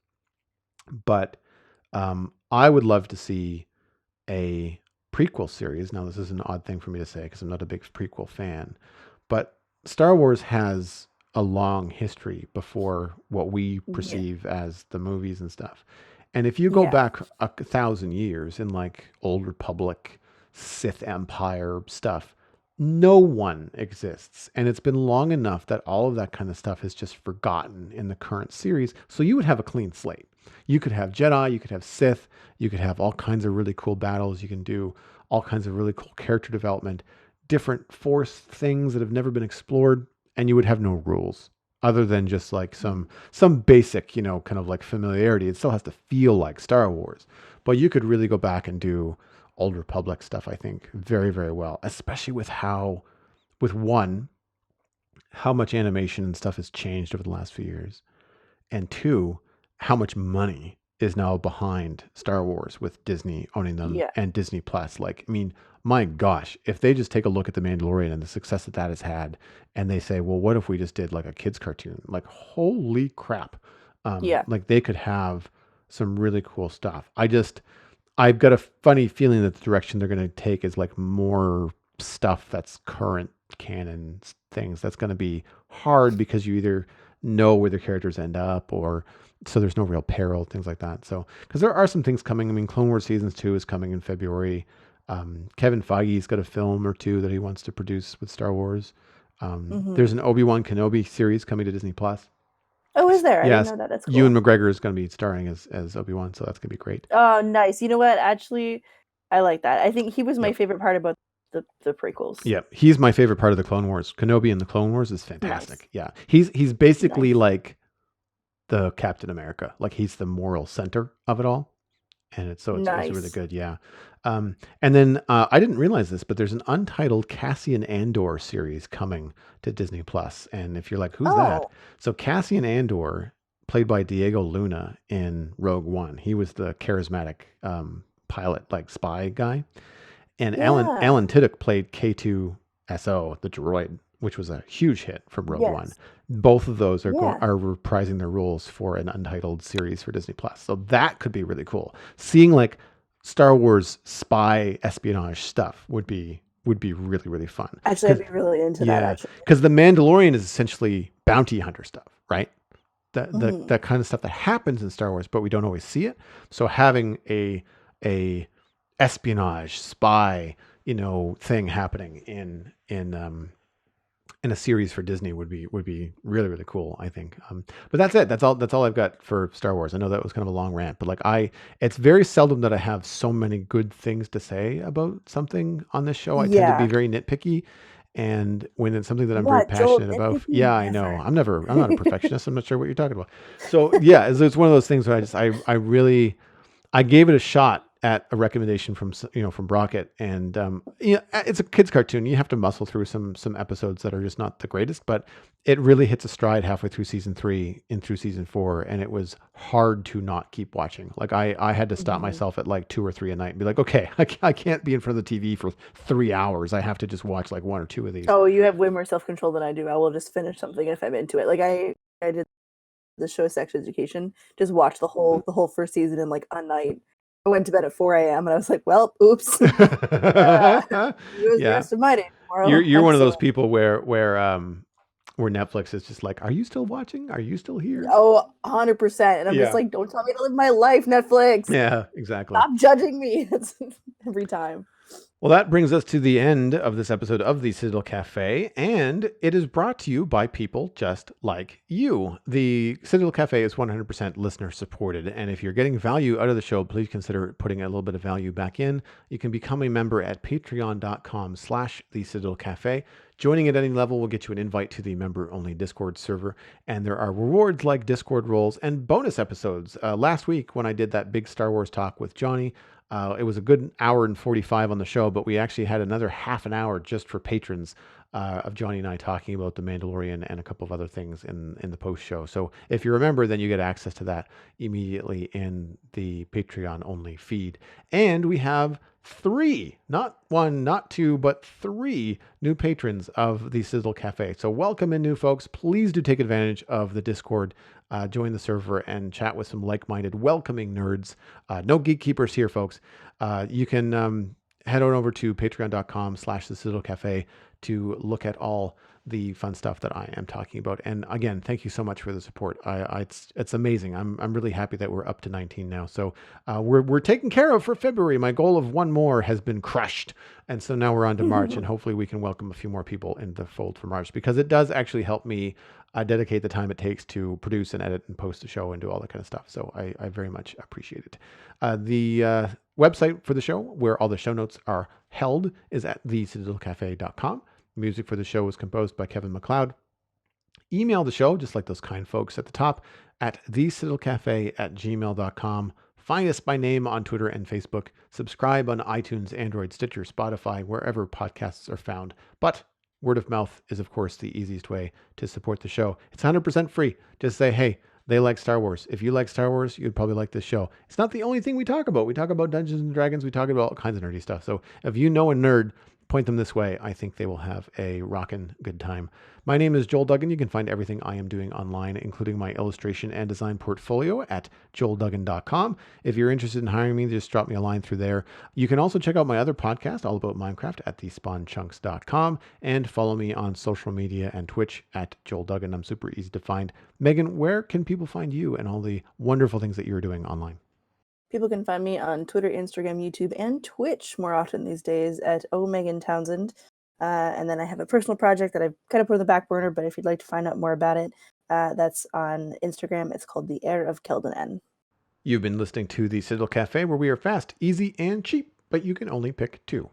but I would love to see a prequel series. Now, this is an odd thing for me to say because I'm not a big prequel fan, but Star Wars has a long history before what we Yeah. perceive as the movies and stuff. And if you go Yeah. back 1,000 years in like Old Republic, Sith Empire stuff, no one exists. And it's been long enough that all of that kind of stuff is just forgotten in the current series. So you would have a clean slate. You could have Jedi, you could have Sith, you could have all kinds of really cool battles. You can do all kinds of really cool character development, different force things that have never been explored, and you would have no rules other than just like some basic, kind of like familiarity. It still has to feel like Star Wars, but you could really go back and do Old Republic stuff. I think very very well, especially with one how much animation and stuff has changed over the last few years, and two, how much money is now behind Star Wars with Disney owning them Yeah. and Disney Plus. Like, I mean, my gosh, if they just take a look at The Mandalorian and the success that has had, and they say, well, what if we just did like a kids cartoon? Like, holy crap. Yeah. Like they could have some really cool stuff. I've got a funny feeling that the direction they're going to take is like more stuff that's current canon things. That's going to be hard because you either know where the characters end up or so there's no real peril, things like that. So, because there are some things coming. I mean, Clone Wars seasons 2 is coming in February. Kevin Feige's got a film or two that he wants to produce with Star Wars. Hmm. There's an Obi-Wan Kenobi series coming to Disney Plus. Oh, is there? I didn't Yes, know that. That's Ewan cool. McGregor is going to be starring as Obi-Wan, so that's going to be great. Oh, nice. You know what? Actually, I like that. I think he was my Yep. favorite part about the prequels. Yeah, he's my favorite part of the Clone Wars. Kenobi in the Clone Wars is Nice. fantastic. Yeah, he's basically Nice. like the Captain America. Like he's the moral center of it all, and it's really Nice. good. Yeah, and then I didn't realize this, but there's an untitled Cassian Andor series coming to Disney Plus. And if you're like, who's that? Oh, So Cassian Andor, played by Diego Luna in Rogue One, he was the charismatic pilot, like spy guy. And Alan yeah. Alan Tudyk played K2 SO, the droid, which was a huge hit from Rogue One. Yes. Both of those are Yeah. are reprising their roles for an untitled series for Disney Plus. So that could be really cool. Seeing like Star Wars spy espionage stuff would be really really fun. Actually, I'd Cuz be really into that yeah, actually. cuz The Mandalorian is essentially bounty hunter stuff, right? Mhm. That kind of stuff that happens in Star Wars, but we don't always see it. So having a espionage spy, thing happening in a series for Disney would be really really cool, I think. But that's it. That's all I've got for Star Wars. I know that was kind of a long rant, but it's very seldom that I have so many good things to say about something on this show. I tend to be Yeah. very nitpicky, and when it's something that I'm very What, Joel? passionate about, Nitpicking yeah, I know. never. I'm not a perfectionist. I'm not sure what you're talking about. So yeah, it's one of those things where I really I gave it a shot at a recommendation from from Brockett, and it's a kids cartoon. You have to muscle through some episodes that are just not the greatest, but it really hits a stride halfway through season 3 and through season 4, and it was hard to not keep watching. Like I had to stop Mhm. myself at like 2 or 3 a night and be like, okay, I can't be in front of the TV for 3 hours. I have to just watch like 1 or 2 of these. Oh, you have way more self-control than I do. I will just finish something if I'm into it. Like I did the show Sex Education, just watched the whole first season in like a night. I went to bed at 4 a.m. and I was like, well, oops. It was the Yeah, rest of my day tomorrow. you're one of So those people where Netflix is just like, are you still watching? Are you still here? oh, 100%. And I'm just Yeah. like, don't tell me to live my life, Netflix. Yeah, exactly. Stop judging me. It's every time. Well, that brings us to the end of this episode of the Citadel Cafe, and it is brought to you by people just like you. The Citadel Cafe is 100% listener supported, and if you're getting value out of the show, please consider putting a little bit of value back in. You can become a member at patreon.com/the Citadel Cafe. Joining at any level will get you an invite to the member-only Discord server, and there are rewards like Discord roles and bonus episodes. Last week, when I did that big Star Wars talk with Johnny, it was a good hour and 45 on the show, but we actually had another half an hour just for patrons of Johnny and I talking about The Mandalorian and a couple of other things in the post show. So if you remember, then you get access to that immediately in the Patreon only feed. And we have 3, not 1, not 2, but 3 new patrons of the Sizzle Cafe. So welcome in, new folks. Please do take advantage of the Discord. Join the server and chat with some like-minded, welcoming nerds. No gatekeepers here, folks. You can head on over to patreon.com/the Citadel Cafe to look at all the fun stuff that I am talking about. And again, thank you so much for the support. It's amazing. I'm really happy that we're up to 19 now. So we're taken care of for February. My goal of 1 more has been crushed, and so now we're on to March, and hopefully we can welcome a few more people in the fold for March, because it does actually help me dedicate the time it takes to produce and edit and post a show and do all that kind of stuff. So I very much appreciate it. The website for the show, where all the show notes are held, is at thecitadelcafe.com. Music for the show was composed by Kevin MacLeod. Email the show, just like those kind folks at the top, at thecitadelcafe@gmail.com. Find us by name on Twitter and Facebook. Subscribe on iTunes, Android, Stitcher, Spotify, wherever podcasts are found. But word of mouth is, of course, the easiest way to support the show. It's 100% free. Just say, hey, they like Star Wars. If you like Star Wars, you'd probably like this show. It's not the only thing we talk about. We talk about Dungeons and Dragons. We talk about all kinds of nerdy stuff. So if you know a nerd, point them this way. I think they will have a rockin' good time. My name is Joel Duggan. You can find everything I am doing online, including my illustration and design portfolio, at joelduggan.com. If you're interested in hiring me, just drop me a line through there. You can also check out my other podcast, all about Minecraft, at thespawnchunks.com, and follow me on social media and Twitch at Joel Duggan. I'm super easy to find. Megan, where can people find you and all the wonderful things that you're doing online? People can find me on Twitter, Instagram, YouTube, and Twitch more often these days at Megan Townsend. And then I have a personal project that I've kind of put on the back burner, but if you'd like to find out more about it, that's on Instagram. It's called The Heir of Keldanen. You've been listening to the Citadel Cafe, where we are fast, easy, and cheap, but you can only pick 2.